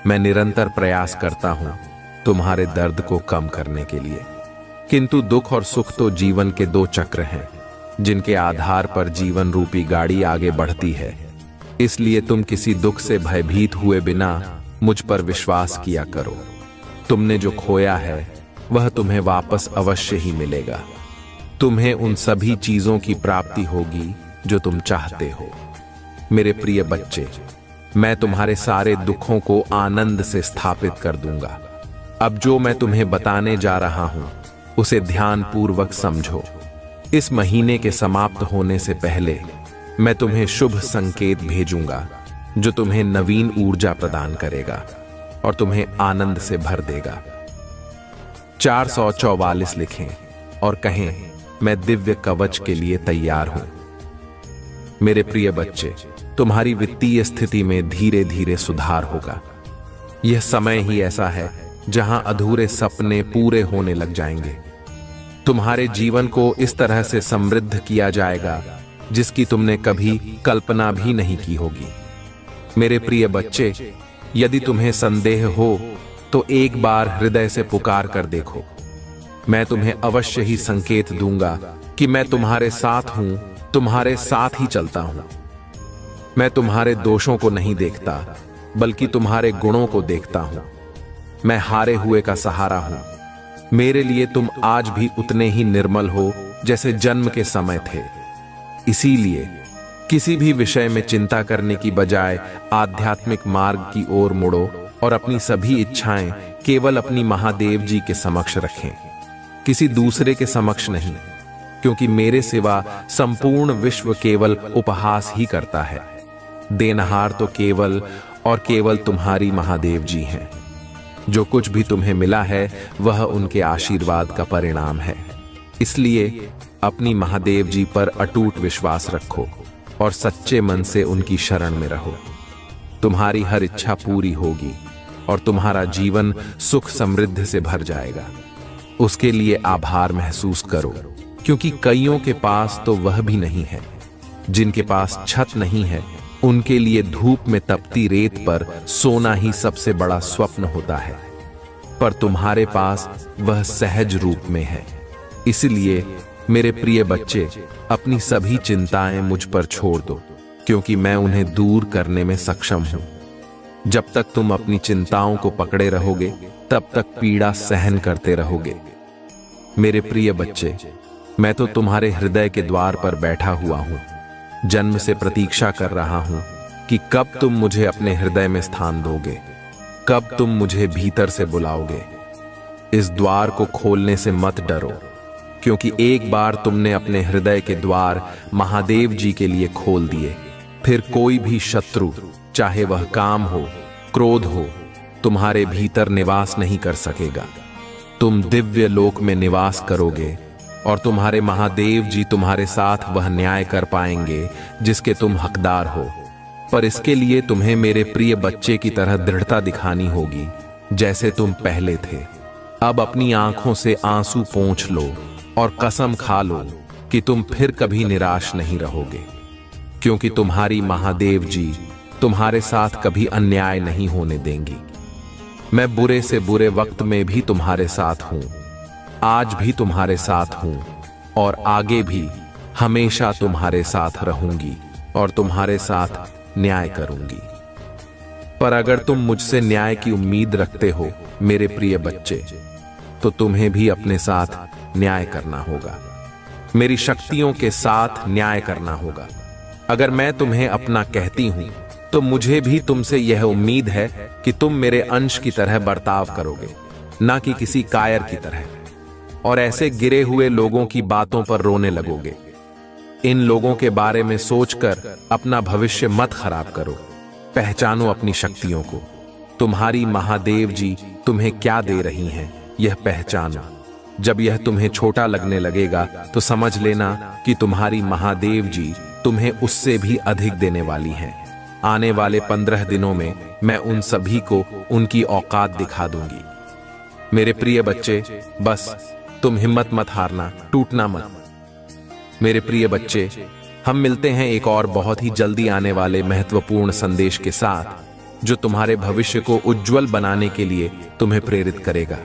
मैं निरंतर प्रयास करता हूं तुम्हारे दर्द को कम करने के लिए। किंतु दुख और सुख तो जीवन के दो चक्र हैं, जिनके आधार पर जीवन रूपी गाड़ी आगे बढ़ती है। इसलिए तुम किसी दुख से भयभीत हुए बिना मुझ पर विश्वास किया करो। तुमने जो खोया है वह तुम्हें वापस अवश्य ही मिलेगा। तुम्हें उन सभी चीजों की प्राप्ति होगी जो तुम चाहते हो। मेरे प्रिय बच्चे, मैं तुम्हारे सारे दुखों को आनंद से स्थापित कर दूंगा। अब जो मैं तुम्हें बताने जा रहा हूं उसे ध्यानपूर्वक समझो। इस महीने के समाप्त होने से पहले मैं तुम्हें शुभ संकेत भेजूंगा जो तुम्हें नवीन ऊर्जा प्रदान करेगा और तुम्हें आनंद से भर देगा। 444 लिखें और कहें, मैं दिव्य कवच के लिए तैयार हूं। मेरे प्रिय बच्चे, तुम्हारी वित्तीय स्थिति में धीरे धीरे सुधार होगा। यह समय ही ऐसा है जहां अधूरे सपने पूरे होने लग जाएंगे। तुम्हारे जीवन को इस तरह से समृद्ध किया जाएगा जिसकी तुमने कभी कल्पना भी नहीं की होगी। मेरे प्रिय बच्चे, यदि तुम्हें संदेह हो तो एक बार हृदय से पुकार कर देखो। मैं तुम्हें अवश्य ही संकेत दूंगा कि मैं तुम्हारे साथ हूं, तुम्हारे साथ ही चलता हूं। मैं तुम्हारे दोषों को नहीं देखता बल्कि तुम्हारे गुणों को देखता हूं। मैं हारे हुए का सहारा हूं। मेरे लिए तुम आज भी उतने ही निर्मल हो जैसे जन्म के समय थे। इसीलिए किसी भी विषय में चिंता करने की बजाय आध्यात्मिक मार्ग की ओर मुड़ो और अपनी सभी इच्छाएं केवल अपनी महादेव जी के समक्ष रखें, किसी दूसरे के समक्ष नहीं, क्योंकि मेरे सिवा संपूर्ण विश्व केवल उपहास ही करता है। देनहार तो केवल और केवल तुम्हारी महादेव जी हैं। जो कुछ भी तुम्हें मिला है वह उनके आशीर्वाद का परिणाम है। इसलिए अपनी महादेव जी पर अटूट विश्वास रखो और सच्चे मन से उनकी शरण में रहो। तुम्हारी हर इच्छा पूरी होगी और तुम्हारा जीवन सुख समृद्धि से भर जाएगा। उसके लिए आभार महसूस करो, क्योंकि कईयों के पास तो वह भी नहीं है। जिनके पास छत नहीं है उनके लिए धूप में तपती रेत पर सोना ही सबसे बड़ा स्वप्न होता है, पर तुम्हारे पास वह सहज रूप में है। इसलिए मेरे प्रिय बच्चे, अपनी सभी चिंताएं मुझ पर छोड़ दो, क्योंकि मैं उन्हें दूर करने में सक्षम हूं। जब तक तुम अपनी चिंताओं को पकड़े रहोगे तब तक पीड़ा सहन करते रहोगे। मेरे प्रिय बच्चे, मैं तो तुम्हारे हृदय के द्वार पर बैठा हुआ हूं। जन्म से प्रतीक्षा कर रहा हूं कि कब तुम मुझे अपने हृदय में स्थान दोगे, कब तुम मुझे भीतर से बुलाओगे। इस द्वार को खोलने से मत डरो, क्योंकि एक बार तुमने अपने हृदय के द्वार महादेव जी के लिए खोल दिए, फिर कोई भी शत्रु, चाहे वह काम हो, क्रोध हो, तुम्हारे भीतर निवास नहीं कर सकेगा। तुम दिव्य लोक में निवास करोगे और तुम्हारे महादेव जी तुम्हारे साथ वह न्याय कर पाएंगे जिसके तुम हकदार हो। पर इसके लिए तुम्हें मेरे प्रिय बच्चे की तरह दृढ़ता दिखानी होगी, जैसे तुम पहले थे। अब अपनी आंखों से आंसू पोंछ लो और कसम खा लो कि तुम फिर कभी निराश नहीं रहोगे, क्योंकि तुम्हारी महादेव जी तुम्हारे साथ कभी अन्याय नहीं होने देंगी। मैं बुरे से बुरे वक्त में भी तुम्हारे साथ हूं, आज भी तुम्हारे साथ हूं और आगे भी हमेशा तुम्हारे साथ रहूंगी और तुम्हारे साथ न्याय करूंगी। पर अगर तुम मुझसे न्याय की उम्मीद रखते हो मेरे प्रिय बच्चे, तो तुम्हें भी अपने साथ न्याय करना होगा, मेरी शक्तियों के साथ न्याय करना होगा। अगर मैं तुम्हें अपना कहती हूं तो मुझे भी तुमसे यह उम्मीद है कि तुम मेरे अंश की तरह बर्ताव करोगे, ना कि किसी कायर की तरह, और ऐसे गिरे हुए लोगों की बातों पर रोने लगोगे। इन लोगों के बारे में सोचकर अपना भविष्य मत खराब करो। पहचानो अपनी शक्तियों को। तुम्हारी महादेव जी तुम्हें क्या दे रही हैं, यह पहचानो। जब यह तुम्हें छोटा लगने लगेगा तो समझ लेना कि तुम्हारी महादेव जी तुम्हें उससे भी अधिक देने वाली हैं। आने वाले 15 दिनों में मैं उन सभी को उनकी औकात दिखा दूंगी। मेरे प्रिय बच्चे, बस तुम हिम्मत मत हारना, टूटना मत। मेरे प्रिय बच्चे, हम मिलते हैं एक और बहुत ही जल्दी आने वाले महत्वपूर्ण संदेश के साथ, जो तुम्हारे भविष्य को उज्जवल बनाने के लिए तुम्हें प्रेरित करेगा।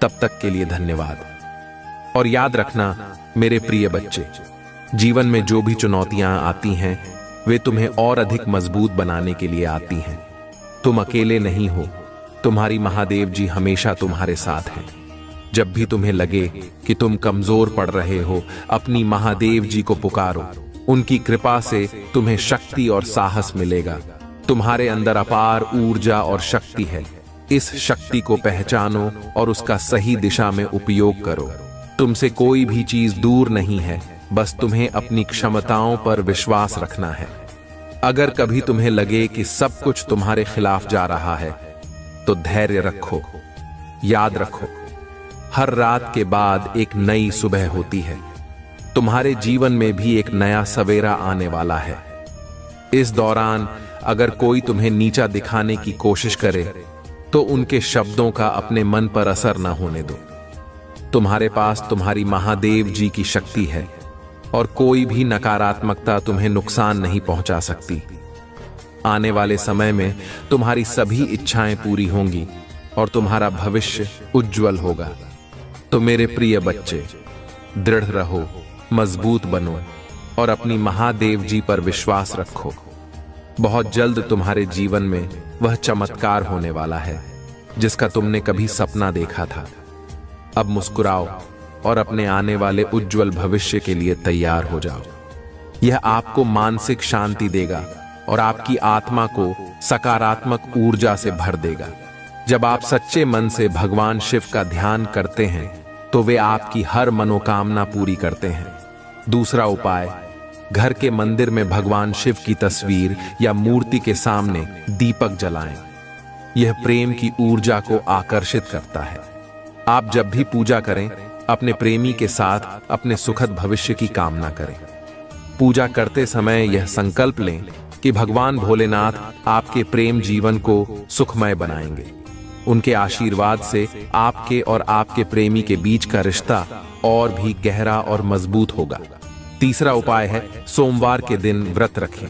तब तक के लिए धन्यवाद। और याद रखना मेरे प्रिय बच्चे, जीवन में जो भी चुनौतियां आती हैं वे तुम्हें और अधिक मजबूत बनाने के लिए आती हैं। तुम अकेले नहीं हो, तुम्हारी महादेव जी हमेशा तुम्हारे साथ हैं। जब भी तुम्हें लगे कि तुम कमजोर पड़ रहे हो, अपनी महादेव जी को पुकारो। उनकी कृपा से तुम्हें शक्ति और साहस मिलेगा। तुम्हारे अंदर अपार ऊर्जा और शक्ति है। इस शक्ति को पहचानो और उसका सही दिशा में उपयोग करो। तुमसे कोई भी चीज दूर नहीं है, बस तुम्हें अपनी क्षमताओं पर विश्वास रखना है। अगर कभी तुम्हें लगे कि सब कुछ तुम्हारे खिलाफ जा रहा है, तो धैर्य रखो। याद रखो, हर रात के बाद एक नई सुबह होती है। तुम्हारे जीवन में भी एक नया सवेरा आने वाला है। इस दौरान अगर कोई तुम्हें नीचा दिखाने की कोशिश करे, तो उनके शब्दों का अपने मन पर असर न होने दो। तुम्हारे पास तुम्हारी महादेव जी की शक्ति है और कोई भी नकारात्मकता तुम्हें नुकसान नहीं पहुंचा सकती। आने वाले समय में तुम्हारी सभी इच्छाएं पूरी होंगी और तुम्हारा भविष्य उज्जवल होगा। तो मेरे प्रिय बच्चे, दृढ़ रहो, मजबूत बनो और अपनी महादेव जी पर विश्वास रखो। बहुत जल्द तुम्हारे जीवन में वह चमत्कार होने वाला है जिसका तुमने कभी सपना देखा था। अब मुस्कुराओ और अपने आने वाले उज्जवल भविष्य के लिए तैयार हो जाओ। यह आपको मानसिक शांति देगा और आपकी आत्मा को सकारात्मक ऊर्जा से भर देगा। जब आप सच्चे मन से भगवान शिव का ध्यान करते हैं, तो वे आपकी हर मनोकामना पूरी करते हैं। दूसरा उपाय, घर के मंदिर में भगवान शिव की तस्वीर या मूर्ति के सामने दीपक जलाएं। यह प्रेम की ऊर्जा को आकर्षित करता है। आप जब भी पूजा करें, अपने प्रेमी के साथ अपने सुखद भविष्य की कामना करें। पूजा करते समय यह संकल्प लें कि भगवान भोलेनाथ आपके प्रेम जीवन को सुखमय बनाएंगे। उनके आशीर्वाद से आपके और आपके प्रेमी के बीच का रिश्ता और भी गहरा और मजबूत होगा। तीसरा उपाय है, सोमवार के दिन व्रत रखें।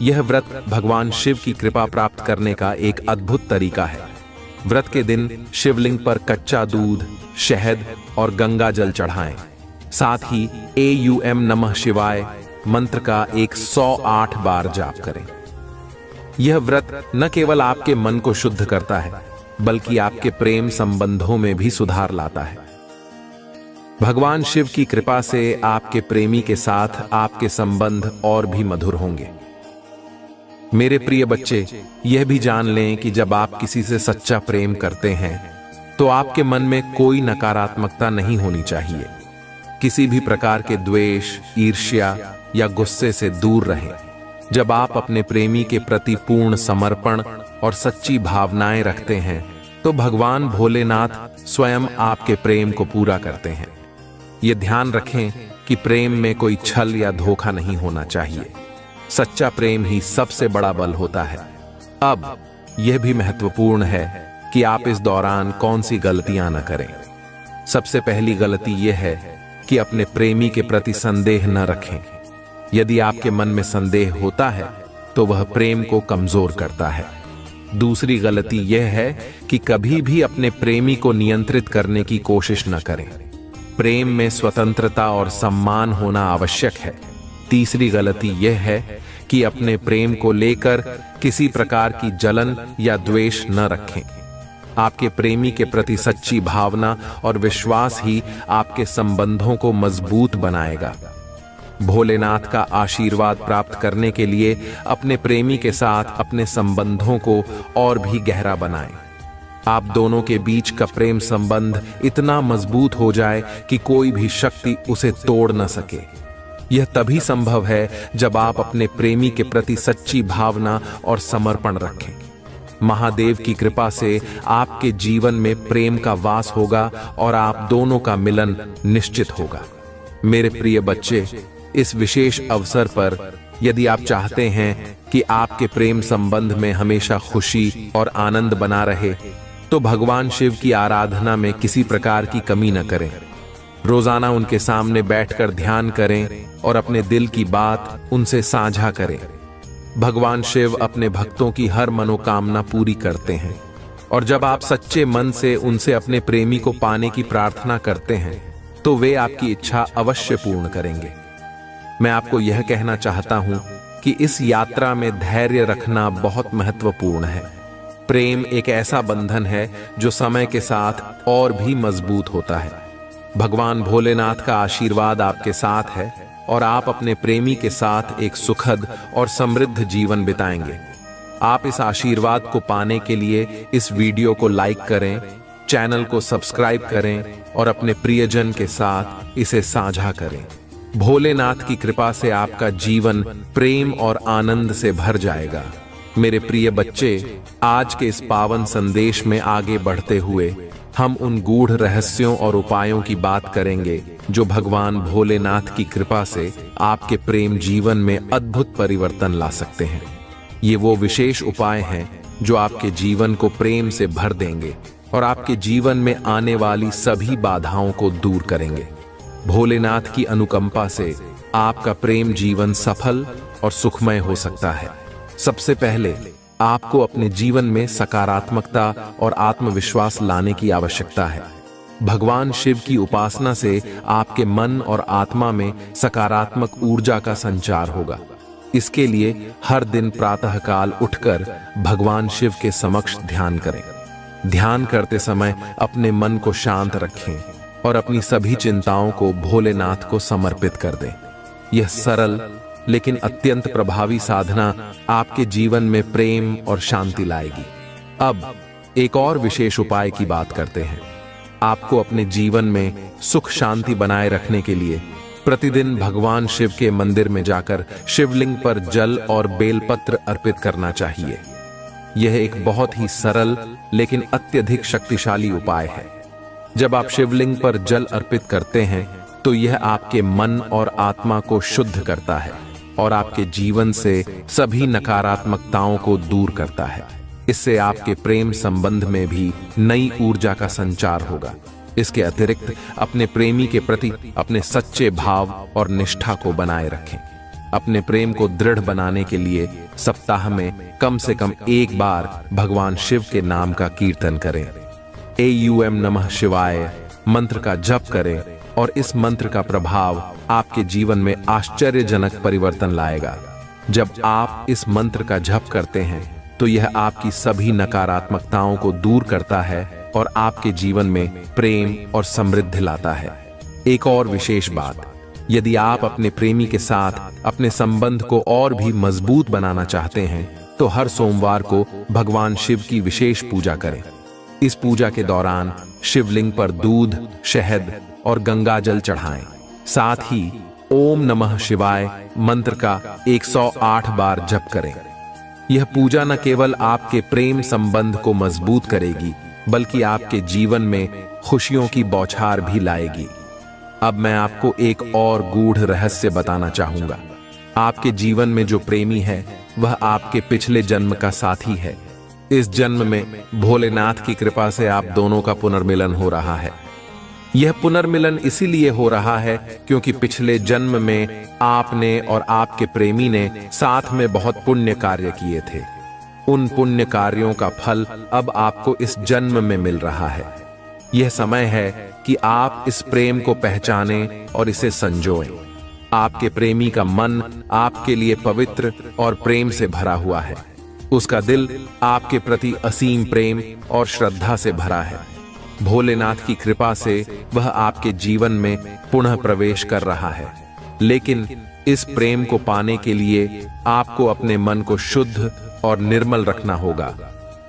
यह व्रत भगवान शिव की कृपा प्राप्त करने का एक अद्भुत तरीका है। व्रत के दिन शिवलिंग पर कच्चा दूध, शहद और गंगा जल चढ़ाएं। साथ ही AUM नमः शिवाय मंत्र का 108 बार जाप करें। यह व्रत न केवल आपके मन को शुद्ध करता है, बल्कि आपके प्रेम संबंधों में भी सुधार लाता है। भगवान शिव की कृपा से आपके प्रेमी के साथ आपके संबंध और भी मधुर होंगे। मेरे प्रिय बच्चे, यह भी जान लें कि जब आप किसी से सच्चा प्रेम करते हैं, तो आपके मन में कोई नकारात्मकता नहीं होनी चाहिए। किसी भी प्रकार के द्वेष, ईर्ष्या या गुस्से से दूर रहें। जब आप अपने प्रेमी के प्रति पूर्ण समर्पण और सच्ची भावनाएं रखते हैं, तो भगवान भोलेनाथ स्वयं आपके प्रेम को पूरा करते हैं। ये ध्यान रखें कि प्रेम में कोई छल या धोखा नहीं होना चाहिए। सच्चा प्रेम ही सबसे बड़ा बल होता है। अब यह भी महत्वपूर्ण है कि आप इस दौरान कौन सी गलतियां न करें। सबसे पहली गलती यह है कि अपने प्रेमी के प्रति संदेह न रखें। यदि आपके मन में संदेह होता है, तो वह प्रेम को कमजोर करता है। दूसरी गलती यह है कि कभी भी अपने प्रेमी को नियंत्रित करने की कोशिश न करें। प्रेम में स्वतंत्रता और सम्मान होना आवश्यक है। तीसरी गलती यह है कि अपने प्रेम को लेकर किसी प्रकार की जलन या द्वेष न रखें। आपके प्रेमी के प्रति सच्ची भावना और विश्वास ही आपके संबंधों को मजबूत बनाएगा। भोलेनाथ का आशीर्वाद प्राप्त करने के लिए अपने प्रेमी के साथ अपने संबंधों को और भी गहरा बनाएं। आप दोनों के बीच का प्रेम संबंध इतना मजबूत हो जाए कि कोई भी शक्ति उसे तोड़ न सके। यह तभी संभव है जब आप अपने प्रेमी के प्रति सच्ची भावना और समर्पण रखें। महादेव की कृपा से आपके जीवन में प्रेम का वास होगा और आप दोनों का मिलन निश्चित होगा। मेरे प्रिय बच्चे, इस विशेष अवसर पर यदि आप चाहते हैं कि आपके प्रेम संबंध में हमेशा खुशी और आनंद बना रहे, तो भगवान शिव की आराधना में किसी प्रकार की कमी न करें। रोजाना उनके सामने बैठकर ध्यान करें और अपने दिल की बात उनसे साझा करें। भगवान शिव अपने भक्तों की हर मनोकामना पूरी करते हैं, और जब आप सच्चे मन से उनसे अपने प्रेमी को पाने की प्रार्थना करते हैं तो वे आपकी इच्छा अवश्य पूर्ण करेंगे। मैं आपको यह कहना चाहता हूं कि इस यात्रा में धैर्य रखना बहुत महत्वपूर्ण है। प्रेम एक ऐसा बंधन है जो समय के साथ और भी मजबूत होता है। भगवान भोलेनाथ का आशीर्वाद आपके साथ है और आप अपने प्रेमी के साथ एक सुखद और समृद्ध जीवन बिताएंगे। आप इस आशीर्वाद को पाने के लिए इस वीडियो को लाइक करें, चैनल को सब्सक्राइब करें और अपने प्रियजन के साथ इसे साझा करें। भोलेनाथ की कृपा से आपका जीवन प्रेम और आनंद से भर जाएगा। मेरे प्रिय बच्चे, आज के इस पावन संदेश में आगे बढ़ते हुए हम उन गूढ़ रहस्यों और उपायों की बात करेंगे जो भगवान भोलेनाथ की कृपा से आपके प्रेम जीवन में अद्भुत परिवर्तन ला सकते हैं। ये वो विशेष उपाय हैं जो आपके जीवन को प्रेम से भर देंगे और आपके जीवन में आने वाली सभी बाधाओं को दूर करेंगे। भोलेनाथ की अनुकंपा से आपका प्रेम जीवन सफल और सुखमय हो सकता है। सबसे पहले आपको अपने जीवन में सकारात्मकता और आत्मविश्वास लाने की आवश्यकता है। भगवान शिव की उपासना से आपके मन और आत्मा में सकारात्मक ऊर्जा का संचार होगा। इसके लिए हर दिन प्रातःकाल उठकर भगवान शिव के समक्ष ध्यान करें। ध्यान करते समय अपने मन को शांत रखें और अपनी सभी चिंताओं को भोलेनाथ को समर्पित कर दें। यह सरल लेकिन अत्यंत प्रभावी साधना आपके जीवन में प्रेम और शांति लाएगी। अब एक और विशेष उपाय की बात करते हैं। आपको अपने जीवन में सुख शांति बनाए रखने के लिए प्रतिदिन भगवान शिव के मंदिर में जाकर शिवलिंग पर जल और बेलपत्र अर्पित करना चाहिए। यह एक बहुत ही सरल लेकिन अत्यधिक शक्तिशाली उपाय है। जब आप शिवलिंग पर जल अर्पित करते हैं तो यह आपके मन और आत्मा को शुद्ध करता है और आपके जीवन से सभी नकारात्मकताओं को दूर करता है। इससे आपके प्रेम संबंध में भी नई ऊर्जा का संचार होगा। इसके अतिरिक्त अपने प्रेमी के प्रति अपने सच्चे भाव और निष्ठा को बनाए रखें। अपने प्रेम को दृढ़ बनाने के लिए सप्ताह में कम से कम एक बार भगवान शिव के नाम का कीर्तन करें। AUM नमः शिवाय मंत्र का जप करें और इस मंत्र का प्रभाव आपके जीवन में आश्चर्यजनक परिवर्तन लाएगा। जब आप इस मंत्र का जप करते हैं तो यह आपकी सभी नकारात्मकताओं को दूर करता है और आपके जीवन में प्रेम और समृद्धि लाता है। एक और विशेष बात, यदि आप अपने प्रेमी के साथ अपने संबंध को और भी मजबूत बनाना चाहते हैं तो हर सोमवार को भगवान शिव की विशेष पूजा करें। इस पूजा के दौरान शिवलिंग पर दूध, शहद और गंगा जल चढ़ाएं। साथ ही ओम नमः शिवाय मंत्र का 108 बार जप करें। यह पूजा न केवल आपके प्रेम संबंध को मजबूत करेगी बल्कि आपके जीवन में खुशियों की बौछार भी लाएगी। अब मैं आपको एक और गूढ़ रहस्य बताना चाहूंगा। आपके जीवन में जो प्रेमी है वह आपके पिछले जन्म का साथी है। इस जन्म में भोलेनाथ की कृपा से आप दोनों का पुनर्मिलन हो रहा है। यह पुनर्मिलन इसीलिए हो रहा है क्योंकि पिछले जन्म में आपने और आपके प्रेमी ने साथ में बहुत पुण्य कार्य किए थे। उन पुण्य कार्यों का फल अब आपको इस जन्म में मिल रहा है। यह समय है कि आप इस प्रेम को पहचानें और इसे संजोएं। आपके प्रेमी का मन आपके लिए पवित्र और प्रेम से भरा हुआ है। उसका दिल आपके प्रति असीम प्रेम और श्रद्धा से भरा है। भोलेनाथ की कृपा से वह आपके जीवन में पुनः प्रवेश कर रहा है। लेकिन इस प्रेम को पाने के लिए आपको अपने मन को शुद्ध और निर्मल रखना होगा।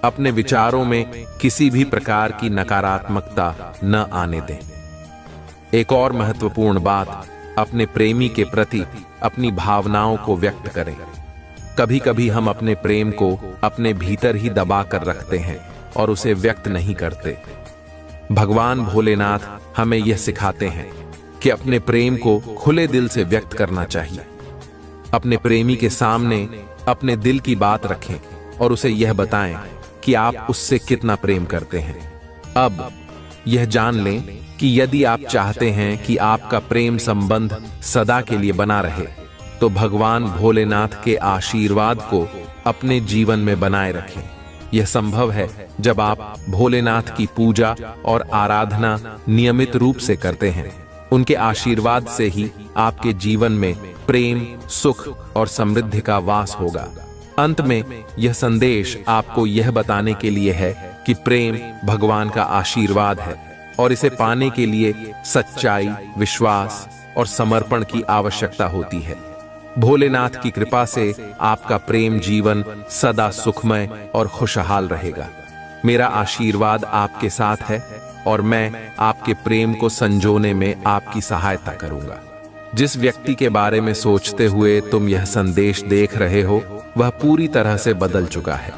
अपने विचारों में किसी भी प्रकार की नकारात्मकता न आने दें। एक और महत्वपूर्ण बात, अपने प्रेमी के प्रति अपनी भावनाओं को व्यक्त करें। कभी कभी हम अपने प्रेम को अपने भीतर ही दबा कर रखते हैं और उसे व्यक्त नहीं करते। भगवान भोलेनाथ हमें यह सिखाते हैं कि अपने प्रेम को खुले दिल से व्यक्त करना चाहिए। अपने प्रेमी के सामने अपने दिल की बात रखें और उसे यह बताएं कि आप उससे कितना प्रेम करते हैं। अब यह जान लें कि यदि आप चाहते हैं कि आपका प्रेम संबंध सदा के लिए बना रहे, तो भगवान भोलेनाथ के आशीर्वाद को अपने जीवन में बनाए रखें। यह संभव है जब आप भोलेनाथ की पूजा और आराधना नियमित रूप से करते हैं। उनके आशीर्वाद से ही आपके जीवन में प्रेम, सुख और समृद्धि का वास होगा। अंत में यह संदेश आपको यह बताने के लिए है कि प्रेम भगवान का आशीर्वाद है और इसे पाने के लिए सच्चाई, विश्वास और समर्पण की आवश्यकता होती है। भोलेनाथ की कृपा से आपका प्रेम जीवन सदा सुखमय और खुशहाल रहेगा। मेरा आशीर्वाद आपके साथ है और मैं आपके प्रेम को संजोने में आपकी सहायता करूंगा। जिस व्यक्ति के बारे में सोचते हुए तुम यह संदेश देख रहे हो, वह पूरी तरह से बदल चुका है।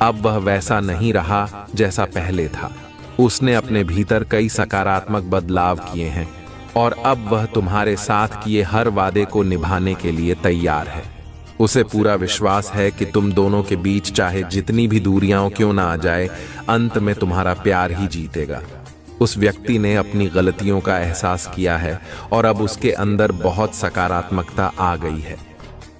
अब वह वैसा नहीं रहा जैसा पहले था। उसने अपने भीतर कई सकारात्मक बदलाव किए हैं और अब वह तुम्हारे साथ किए हर वादे को निभाने के लिए तैयार है। उसे पूरा विश्वास है कि तुम दोनों के बीच चाहे जितनी भी दूरियां क्यों ना आ जाए, अंत में तुम्हारा प्यार ही जीतेगा। उस व्यक्ति ने अपनी गलतियों का एहसास किया है और अब उसके अंदर बहुत सकारात्मकता आ गई है।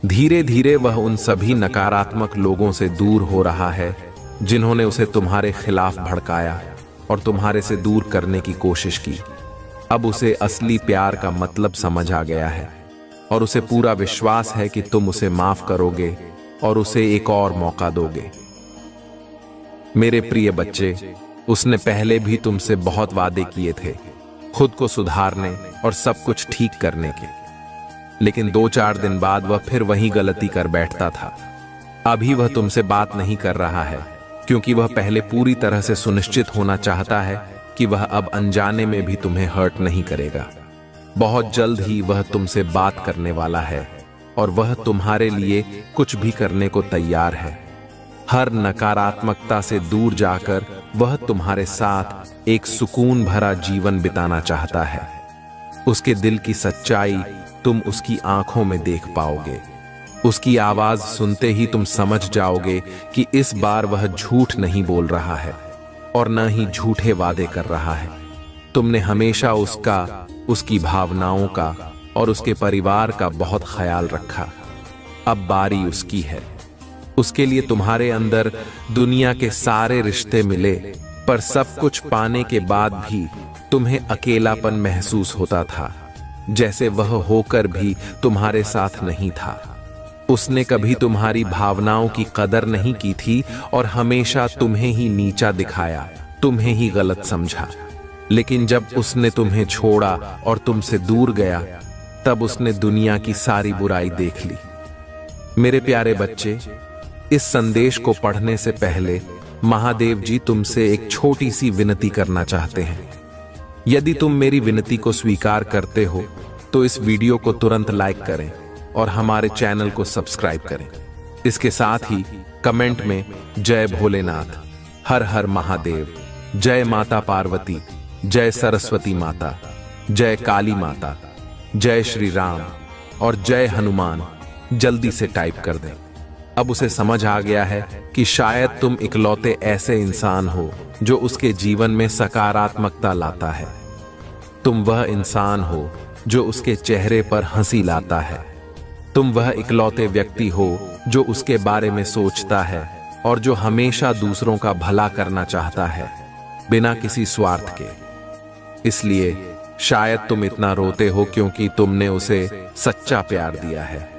धीरे धीरे वह उन सभी नकारात्मक लोगों से दूर हो रहा है जिन्होंने उसे तुम्हारे खिलाफ भड़काया और तुम्हारे से दूर करने की कोशिश की। अब उसे असली प्यार का मतलब समझ आ गया है और उसे पूरा विश्वास है कि तुम उसे माफ करोगे और उसे एक और मौका दोगे। मेरे प्रिय बच्चे, उसने पहले भी तुमसे बहुत वादे किए थे खुद को सुधारने और सब कुछ ठीक करने के, लेकिन 2-4 दिन बाद वह फिर वही गलती कर बैठता था। अभी वह तुमसे बात नहीं कर रहा है क्योंकि वह पहले पूरी तरह से सुनिश्चित होना चाहता है कि वह अब अनजाने में भी तुम्हें हर्ट नहीं करेगा। बहुत जल्द ही वह तुमसे बात करने वाला है और वह तुम्हारे लिए कुछ भी करने को तैयार है। हर नकारात्मकता से दूर जाकर वह तुम्हारे साथ एक सुकून भरा जीवन बिताना चाहता है। उसके दिल की सच्चाई तुम उसकी आंखों में देख पाओगे। उसकी आवाज सुनते ही तुम समझ जाओगे कि इस बार वह झूठ नहीं बोल रहा है और न ही झूठे वादे कर रहा है। तुमने हमेशा उसकी भावनाओं का और उसके परिवार का बहुत ख्याल रखा। अब बारी उसकी है। उसके लिए तुम्हारे अंदर दुनिया के सारे रिश्ते मिले, पर सब कुछ पाने के बाद भी तुम्हें अकेलापन महसूस होता था, जैसे वह होकर भी तुम्हारे साथ नहीं था। उसने कभी तुम्हारी भावनाओं की कदर नहीं की थी और हमेशा तुम्हें ही नीचा दिखाया, तुम्हें ही गलत समझा। लेकिन जब उसने तुम्हें छोड़ा और तुमसे दूर गया, तब उसने दुनिया की सारी बुराई देख ली। मेरे प्यारे बच्चे, इस संदेश को पढ़ने से पहले महादेव जी तुमसे एक छोटी सी विनती करना चाहते हैं। यदि तुम मेरी विनती को स्वीकार करते हो तो इस वीडियो को तुरंत लाइक करें और हमारे चैनल को सब्सक्राइब करें। इसके साथ ही कमेंट में जय भोलेनाथ, हर हर महादेव, जय माता पार्वती, जय सरस्वती माता, जय काली माता, जय श्री राम और जय हनुमान जल्दी से टाइप कर दें। अब उसे समझ आ गया है कि शायद तुम इकलौते ऐसे इंसान हो जो उसके जीवन में सकारात्मकता लाता है। तुम वह इंसान हो जो उसके चेहरे पर हंसी लाता है। तुम वह इकलौते व्यक्ति हो जो उसके बारे में सोचता है और जो हमेशा दूसरों का भला करना चाहता है, बिना किसी स्वार्थ के। इसलिए शायद तुम इतना रोते हो क्योंकि तुमने उसे सच्चा प्यार दिया है।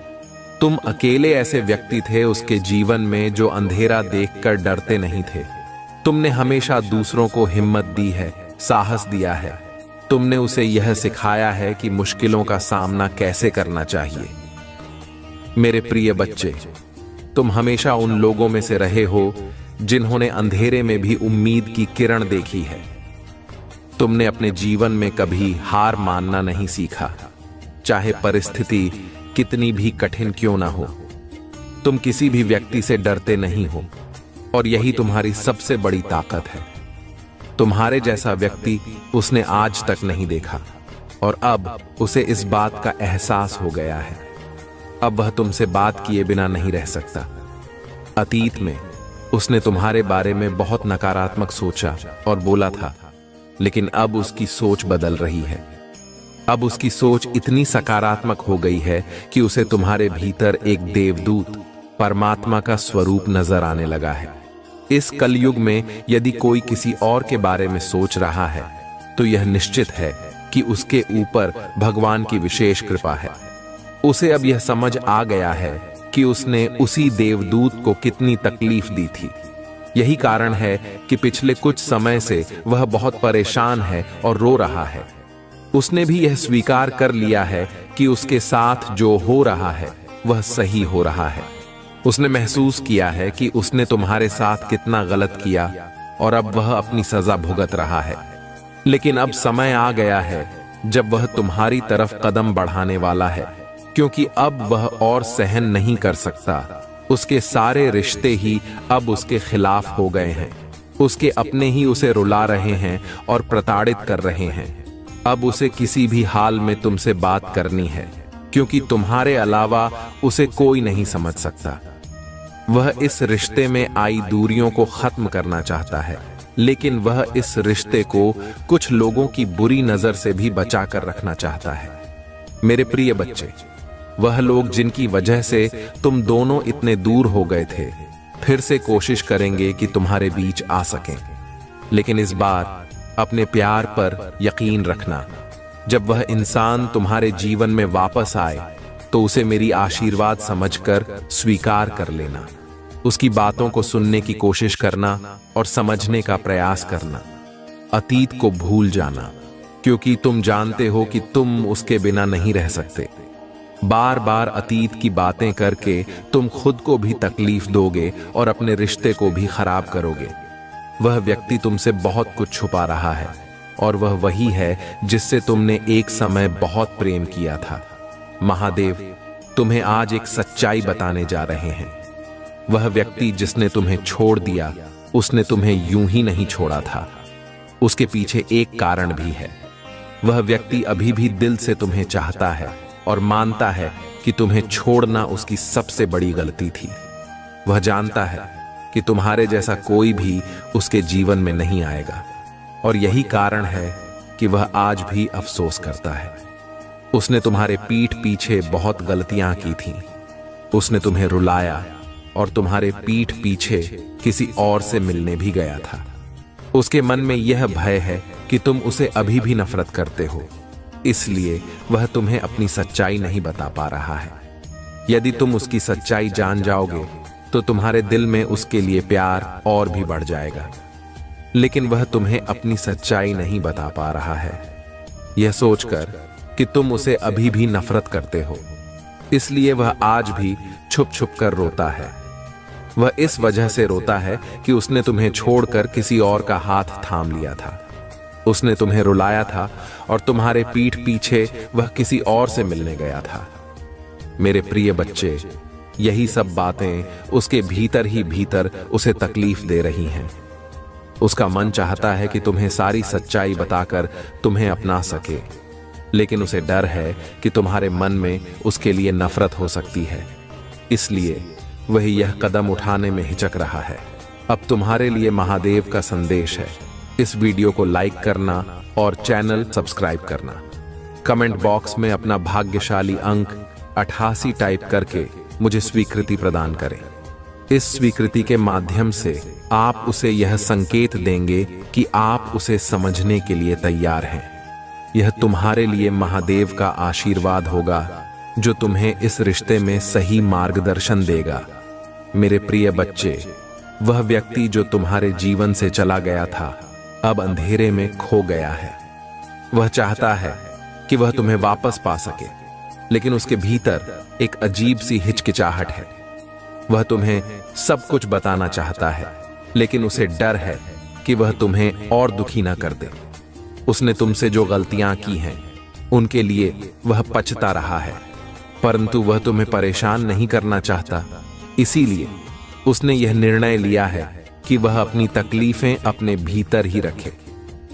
तुम अकेले ऐसे व्यक्ति थे उसके जीवन में जो अंधेरा देखकर डरते नहीं थे। तुमने हमेशा दूसरों को हिम्मत दी है, साहस दिया है। तुमने उसे यह सिखाया है कि मुश्किलों का सामना कैसे करना चाहिए। मेरे प्रिय बच्चे, तुम हमेशा उन लोगों में से रहे हो जिन्होंने अंधेरे में भी उम्मीद की किरण देखी है। तुमने अपने जीवन में कभी हार मानना नहीं सीखा, चाहे परिस्थिति कितनी भी कठिन क्यों ना हो। तुम किसी भी व्यक्ति से डरते नहीं हो और यही तुम्हारी सबसे बड़ी ताकत है। तुम्हारे जैसा व्यक्ति उसने आज तक नहीं देखा और अब उसे इस बात का एहसास हो गया है। अब वह तुमसे बात किए बिना नहीं रह सकता। अतीत में उसने तुम्हारे बारे में बहुत नकारात्मक सोचा और बोला था, लेकिन अब उसकी सोच बदल रही है। अब उसकी सोच इतनी सकारात्मक हो गई है कि उसे तुम्हारे भीतर एक देवदूत, परमात्मा का स्वरूप नजर आने लगा है। इस कलयुग में यदि कोई किसी और के बारे में सोच रहा है तो यह निश्चित है कि उसके ऊपर भगवान की विशेष कृपा है। उसे अब यह समझ आ गया है कि उसने उसी देवदूत को कितनी तकलीफ दी थी। यही कारण है कि पिछले कुछ समय से वह बहुत परेशान है और रो रहा है। उसने भी यह स्वीकार कर लिया है कि उसके साथ जो हो रहा है वह सही हो रहा है। उसने महसूस किया है कि उसने तुम्हारे साथ कितना गलत किया और अब वह अपनी सजा भुगत रहा है। लेकिन अब समय आ गया है जब वह तुम्हारी तरफ कदम बढ़ाने वाला है, क्योंकि अब वह और सहन नहीं कर सकता। उसके सारे रिश्ते ही अब उसके खिलाफ हो गए हैं। उसके अपने ही उसे रुला रहे हैं और प्रताड़ित कर रहे हैं। अब उसे किसी भी हाल में तुमसे बात करनी है, क्योंकि तुम्हारे अलावा उसे कोई नहीं समझ सकता। वह इस रिश्ते में आई दूरियों को खत्म करना चाहता है, लेकिन वह इस रिश्ते को कुछ लोगों की बुरी नजर से भी बचा कर रखना चाहता है। मेरे प्रिय बच्चे, वह लोग जिनकी वजह से तुम दोनों इतने दूर हो गए थे, फिर से कोशिश करेंगे कि तुम्हारे बीच आ सकें। लेकिन इस बार अपने प्यार पर यकीन रखना। जब वह इंसान तुम्हारे जीवन में वापस आए तो उसे मेरी आशीर्वाद समझकर स्वीकार कर लेना। उसकी बातों को सुनने की कोशिश करना और समझने का प्रयास करना। अतीत को भूल जाना, क्योंकि तुम जानते हो कि तुम उसके बिना नहीं रह सकते। बार बार अतीत की बातें करके तुम खुद को भी तकलीफ दोगे और अपने रिश्ते को भी खराब करोगे। वह व्यक्ति तुमसे बहुत कुछ छुपा रहा है और वह वही है जिससे तुमने एक समय बहुत प्रेम किया था। महादेव तुम्हें आज एक सच्चाई बताने जा रहे हैं। वह व्यक्ति जिसने तुम्हें छोड़ दिया, उसने तुम्हें यूं ही नहीं छोड़ा था। उसके पीछे एक कारण भी है। वह व्यक्ति अभी भी दिल से तुम्हें चाहता है और मानता है कि तुम्हें छोड़ना उसकी सबसे बड़ी गलती थी। वह जानता है कि तुम्हारे जैसा कोई भी उसके जीवन में नहीं आएगा, और यही कारण है कि वह आज भी अफसोस करता है। उसने तुम्हारे पीठ पीछे बहुत गलतियां की थीं। उसने तुम्हें रुलाया और तुम्हारे पीठ पीछे किसी और से मिलने भी गया था। उसके मन में यह भय है कि तुम उसे अभी भी नफरत करते हो, इसलिए वह तुम्हें अपनी सच्चाई नहीं बता पा रहा है। यदि तुम उसकी सच्चाई जान जाओगे तो तुम्हारे दिल में उसके लिए प्यार और भी बढ़ जाएगा। लेकिन वह तुम्हें अपनी सच्चाई नहीं बता पा रहा है, यह सोचकर कि तुम उसे अभी भी नफरत करते हो। इसलिए वह आज भी छुप छुप कर रोता है। वह इस वजह से रोता है कि उसने तुम्हें छोड़कर किसी और का हाथ थाम लिया था। उसने तुम्हें रुलाया था और तुम्हारे पीठ पीछे वह किसी और से मिलने गया था। मेरे प्रिय बच्चे, यही सब बातें उसके भीतर ही भीतर उसे तकलीफ दे रही हैं। उसका मन चाहता है कि तुम्हें सारी सच्चाई बताकर तुम्हें अपना सके, लेकिन उसे डर है कि तुम्हारे मन में उसके लिए नफरत हो सकती है। इसलिए वह यह कदम उठाने में हिचक रहा है। अब तुम्हारे लिए महादेव का संदेश है। इस वीडियो को लाइक करना और चैनल सब्सक्राइब करना। कमेंट बॉक्स में अपना भाग्यशाली अंक 88 टाइप करके मुझे स्वीकृति प्रदान करें। इस स्वीकृति के माध्यम से आप उसे यह संकेत देंगे कि आप उसे समझने के लिए तैयार हैं। यह तुम्हारे लिए महादेव का आशीर्वाद होगा, जो तुम्हें इस रिश्ते में सही मार्गदर्शन देगा। मेरे प्रिय बच्चे, वह व्यक्ति जो तुम्हारे जीवन से चला गया था, अब अंधेरे में खो गया है। वह चाहता है कि वह तुम्हें वापस पा सके, लेकिन उसके भीतर एक अजीब सी हिचकिचाहट है। वह तुम्हें सब कुछ बताना चाहता है, लेकिन उसे डर है कि वह तुम्हें और दुखी ना कर दे। उसने तुमसे जो गलतियां की हैं, उनके लिए वह पछता रहा है, परंतु वह तुम्हें परेशान नहीं करना चाहता। इसीलिए उसने यह निर्णय लिया है कि वह अपनी तकलीफें अपने भीतर ही रखे।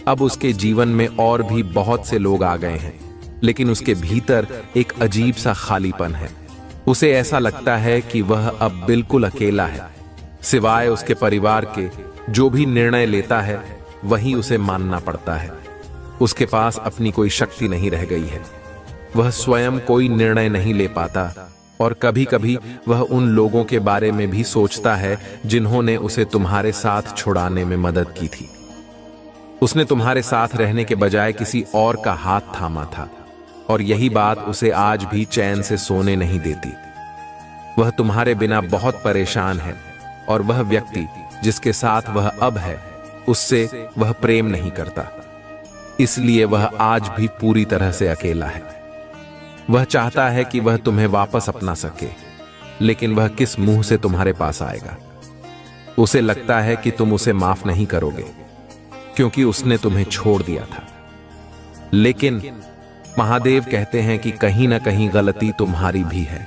अब उसके जीवन में और भी बहुत से लोग आ गए हैं, लेकिन उसके भीतर एक अजीब सा खालीपन है। उसे ऐसा लगता है कि वह अब बिल्कुल अकेला है। सिवाय उसके परिवार के, जो भी निर्णय लेता है वहीं उसे मानना पड़ता है। उसके पास अपनी कोई शक्ति नहीं रह गई है। वह स्वयं कोई निर्णय नहीं ले पाता और कभी कभी वह उन लोगों के बारे में भी सोचता है जिन्होंने उसे तुम्हारे साथ छुड़ाने में मदद की थी। उसने तुम्हारे साथ रहने के बजाय किसी और का हाथ थामा था और यही बात उसे आज भी चैन से सोने नहीं देती। वह तुम्हारे बिना बहुत परेशान है और वह व्यक्ति जिसके साथ वह अब है उससे वह प्रेम नहीं करता, इसलिए वह आज भी पूरी तरह से अकेला है। वह चाहता है कि वह तुम्हें वापस अपना सके, लेकिन वह किस मुंह से तुम्हारे पास आएगा। उसे लगता है कि तुम उसे माफ नहीं करोगे क्योंकि उसने तुम्हें छोड़ दिया था। लेकिन महादेव कहते हैं कि कहीं ना कहीं गलती तुम्हारी भी है।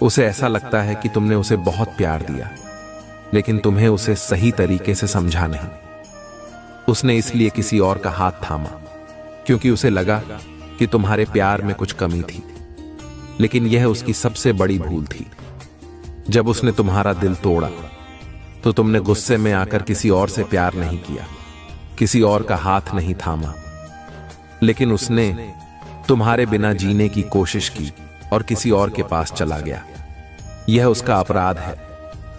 उसे ऐसा लगता है कि तुमने उसे बहुत प्यार दिया, लेकिन तुम्हें उसे सही तरीके से समझा नहीं। उसने इसलिए किसी और का हाथ थामा क्योंकि उसे लगा कि तुम्हारे प्यार में कुछ कमी थी, लेकिन यह उसकी सबसे बड़ी भूल थी। जब उसने तुम्हारा दिल तोड़ा तो तुमने गुस्से में आकर किसी और से प्यार नहीं किया, किसी और का हाथ नहीं थामा, लेकिन उसने तुम्हारे बिना जीने की कोशिश की और किसी और के पास चला गया। यह उसका अपराध है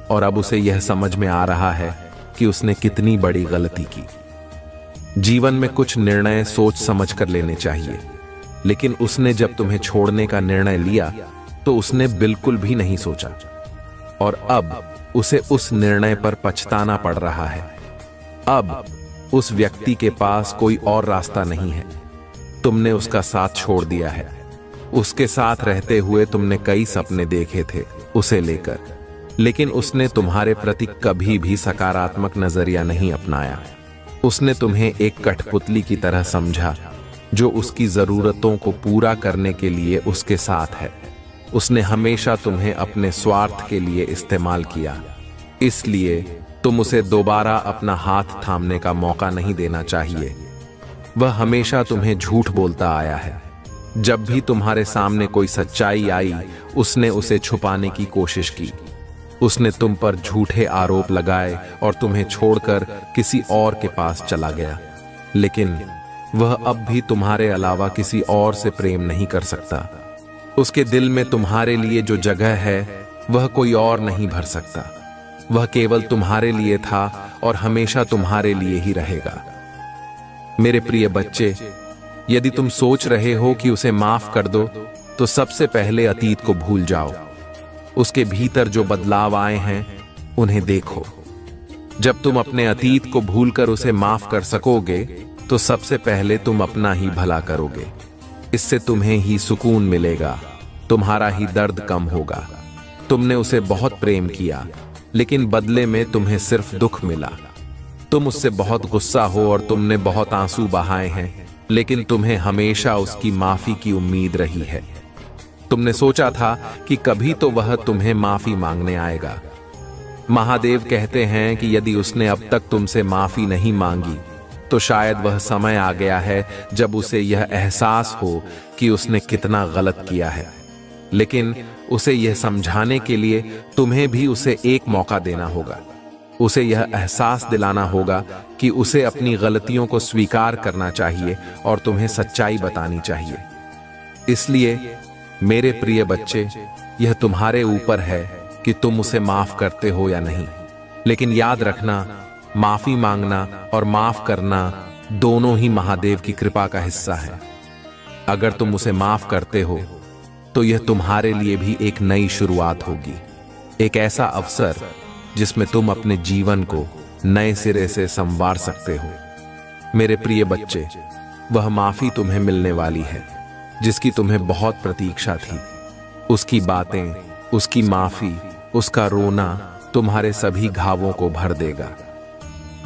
और अब उसे यह समझ में आ रहा है कि उसने कितनी बड़ी गलती की। जीवन में कुछ निर्णय सोच समझ कर लेने चाहिए, लेकिन उसने जब तुम्हें छोड़ने का निर्णय लिया तो उसने बिल्कुल भी नहीं सोचा और अब उसे उस निर्णय पर पछताना पड़ रहा है। अब उस व्यक्ति के पास कोई और रास्ता नहीं है। तुमने उसका साथ छोड़ दिया है। उसके साथ रहते हुए तुमने कई सपने देखे थे उसे लेकर, लेकिन उसने तुम्हारे प्रति कभी भी सकारात्मक नजरिया नहीं अपनाया। उसने तुम्हें एक कठपुतली की तरह समझा जो उसकी जरूरतों को पूरा करने के लिए उसके साथ है। उसने हमेशा तुम्हें अपने स्वार्थ के लिए इस्तेमाल किया, इसलिए तुम उसे दोबारा अपना हाथ थामने का मौका नहीं देना चाहिए। वह हमेशा तुम्हें झूठ बोलता आया है। जब भी तुम्हारे सामने कोई सच्चाई आई, उसने उसे छुपाने की कोशिश की। उसने तुम पर झूठे आरोप लगाए और तुम्हें छोड़कर किसी और के पास चला गया, लेकिन वह अब भी तुम्हारे अलावा किसी और से प्रेम नहीं कर सकता। उसके दिल में तुम्हारे लिए जो जगह है वह कोई और नहीं भर सकता। वह केवल तुम्हारे लिए था और हमेशा तुम्हारे लिए ही रहेगा। मेरे प्रिय बच्चे, यदि तुम सोच रहे हो कि उसे माफ कर दो तो सबसे पहले अतीत को भूल जाओ। उसके भीतर जो बदलाव आए हैं उन्हें देखो। जब तुम अपने अतीत को भूलकर उसे माफ कर सकोगे तो सबसे पहले तुम अपना ही भला करोगे। इससे तुम्हें ही सुकून मिलेगा, तुम्हारा ही दर्द कम होगा। तुमने उसे बहुत प्रेम किया, लेकिन बदले में तुम्हें सिर्फ दुख मिला। तुम उससे बहुत गुस्सा हो और तुमने बहुत आंसू बहाए हैं, लेकिन तुम्हें हमेशा उसकी माफी की उम्मीद रही है। तुमने सोचा था कि कभी तो वह तुम्हें माफी मांगने आएगा। महादेव कहते हैं कि यदि उसने अब तक तुमसे माफी नहीं मांगी तो शायद वह समय आ गया है जब उसे यह एहसास हो कि उसने कितना गलत किया है। लेकिन उसे यह समझाने के लिए तुम्हें भी उसे एक मौका देना होगा। उसे यह एहसास दिलाना होगा कि उसे अपनी गलतियों को स्वीकार करना चाहिए और तुम्हें सच्चाई बतानी चाहिए। इसलिए मेरे प्रिय बच्चे, यह तुम्हारे ऊपर है कि तुम उसे माफ करते हो या नहीं। लेकिन याद रखना, माफी मांगना और माफ करना दोनों ही महादेव की कृपा का हिस्सा है। अगर तुम उसे माफ करते हो तो यह तुम्हारे लिए भी एक नई शुरुआत होगी, एक ऐसा अवसर जिसमें तुम अपने जीवन को नए सिरे से संवार सकते हो। मेरे प्रिय बच्चे, वह माफी तुम्हें मिलने वाली है जिसकी तुम्हें बहुत प्रतीक्षा थी। उसकी बातें, उसकी माफी, उसका रोना तुम्हारे सभी घावों को भर देगा।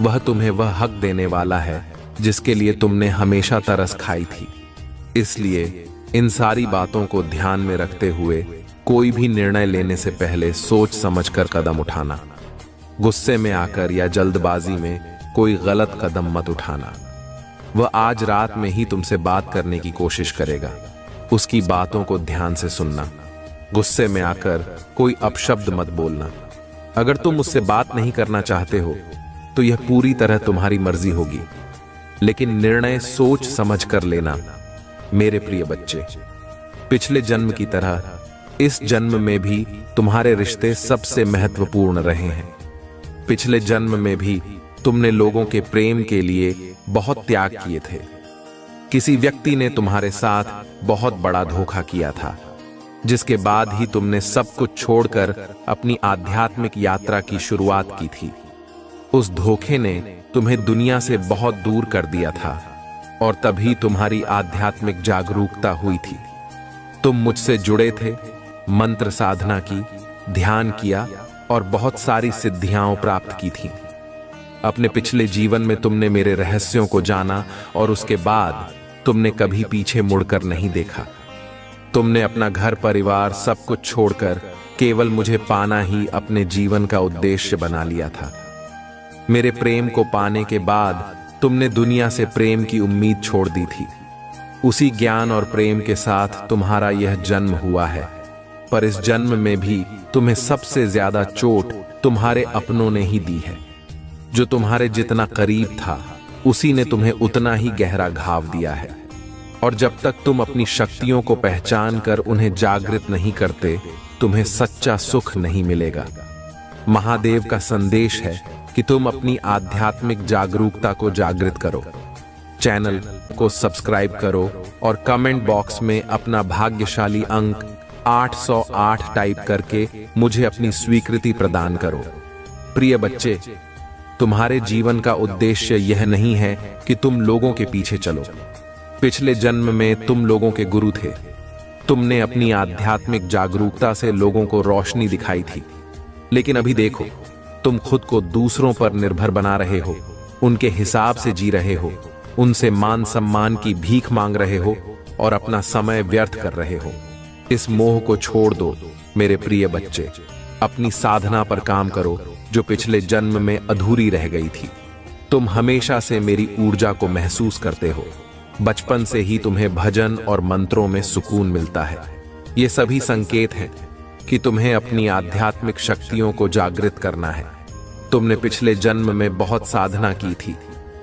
वह तुम्हें वह हक देने वाला है जिसके लिए तुमने हमेशा तरस खाई थी। इसलिए इन सारी बातों को ध्यान में रखते हुए कोई भी निर्णय लेने से पहले सोच समझकर कदम उठाना। गुस्से में आकर या जल्दबाजी में कोई गलत कदम मत उठाना। वह आज रात में ही तुमसे बात करने की कोशिश करेगा। उसकी बातों को ध्यान से सुनना। गुस्से में आकर कोई अपशब्द मत बोलना। अगर तुम उससे बात नहीं करना चाहते हो तो यह पूरी तरह तुम्हारी मर्जी होगी, लेकिन निर्णय सोच समझ कर लेना। मेरे प्रिय बच्चे, पिछले जन्म की तरह इस जन्म में भी तुम्हारे रिश्ते सबसे महत्वपूर्ण रहे हैं। पिछले जन्म में भी तुमने लोगों के प्रेम के लिए बहुत त्याग किए थे। किसी व्यक्ति ने तुम्हारे साथ बहुत बड़ा धोखा किया था, जिसके बाद ही तुमने सब कुछ छोड़कर अपनी आध्यात्मिक यात्रा की शुरुआत की थी। उस धोखे ने तुम्हें दुनिया से बहुत दूर कर दिया था और तभी तुम्हारी आध्यात्मिक जागरूकता हुई थी। तुम मुझसे जुड़े थे, मंत्र साधना की, ध्यान किया और बहुत सारी सिद्धियां प्राप्त की थी। अपने पिछले जीवन में तुमने मेरे रहस्यों को जाना और उसके बाद तुमने कभी पीछे मुड़कर नहीं देखा। तुमने अपना घर परिवार सब कुछ छोड़कर केवल मुझे पाना ही अपने जीवन का उद्देश्य बना लिया था। मेरे प्रेम को पाने के बाद तुमने दुनिया से प्रेम की उम्मीद छोड़ दी थी। उसी ज्ञान और प्रेम के साथ तुम्हारा यह जन्म हुआ है, पर इस जन्म में भी तुम्हें सबसे ज्यादा चोट तुम्हारे अपनों ने ही दी है। जो तुम्हारे जितना करीब था, उसी ने तुम्हें उतना ही गहरा घाव दिया है। और जब तक तुम अपनी शक्तियों को पहचान कर उन्हें जागृत नहीं करते, तुम्हें सच्चा सुख नहीं मिलेगा। महादेव का संदेश है कि तुम अपनी आध्यात्मिक जागरूकता को जागृत करो। चैनल को सब्सक्राइब करो और कमेंट बॉक्स में अपना भाग्यशाली अंक 808 टाइप करके मुझे अपनी स्वीकृति प्रदान करो। प्रिय बच्चे, तुम्हारे जीवन का उद्देश्य यह नहीं है कि तुम लोगों के पीछे चलो। पिछले जन्म में तुम लोगों के गुरु थे। तुमने अपनी आध्यात्मिक जागरूकता से लोगों को रोशनी दिखाई थी, लेकिन अभी देखो, तुम खुद को दूसरों पर निर्भर बना रहे हो, उनके हिसाब से जी रहे हो, उनसे मान सम्मान की भीख मांग रहे हो और अपना समय व्यर्थ कर रहे हो। इस मोह को छोड़ दो मेरे प्रिय बच्चे। अपनी साधना पर काम करो जो पिछले जन्म में अधूरी रह गई थी। तुम हमेशा से मेरी ऊर्जा को महसूस करते हो। बचपन से ही तुम्हें भजन और मंत्रों में सुकून मिलता है। ये सभी संकेत हैं कि तुम्हें अपनी आध्यात्मिक शक्तियों को जागृत करना है। तुमने पिछले जन्म में बहुत साधना की थी,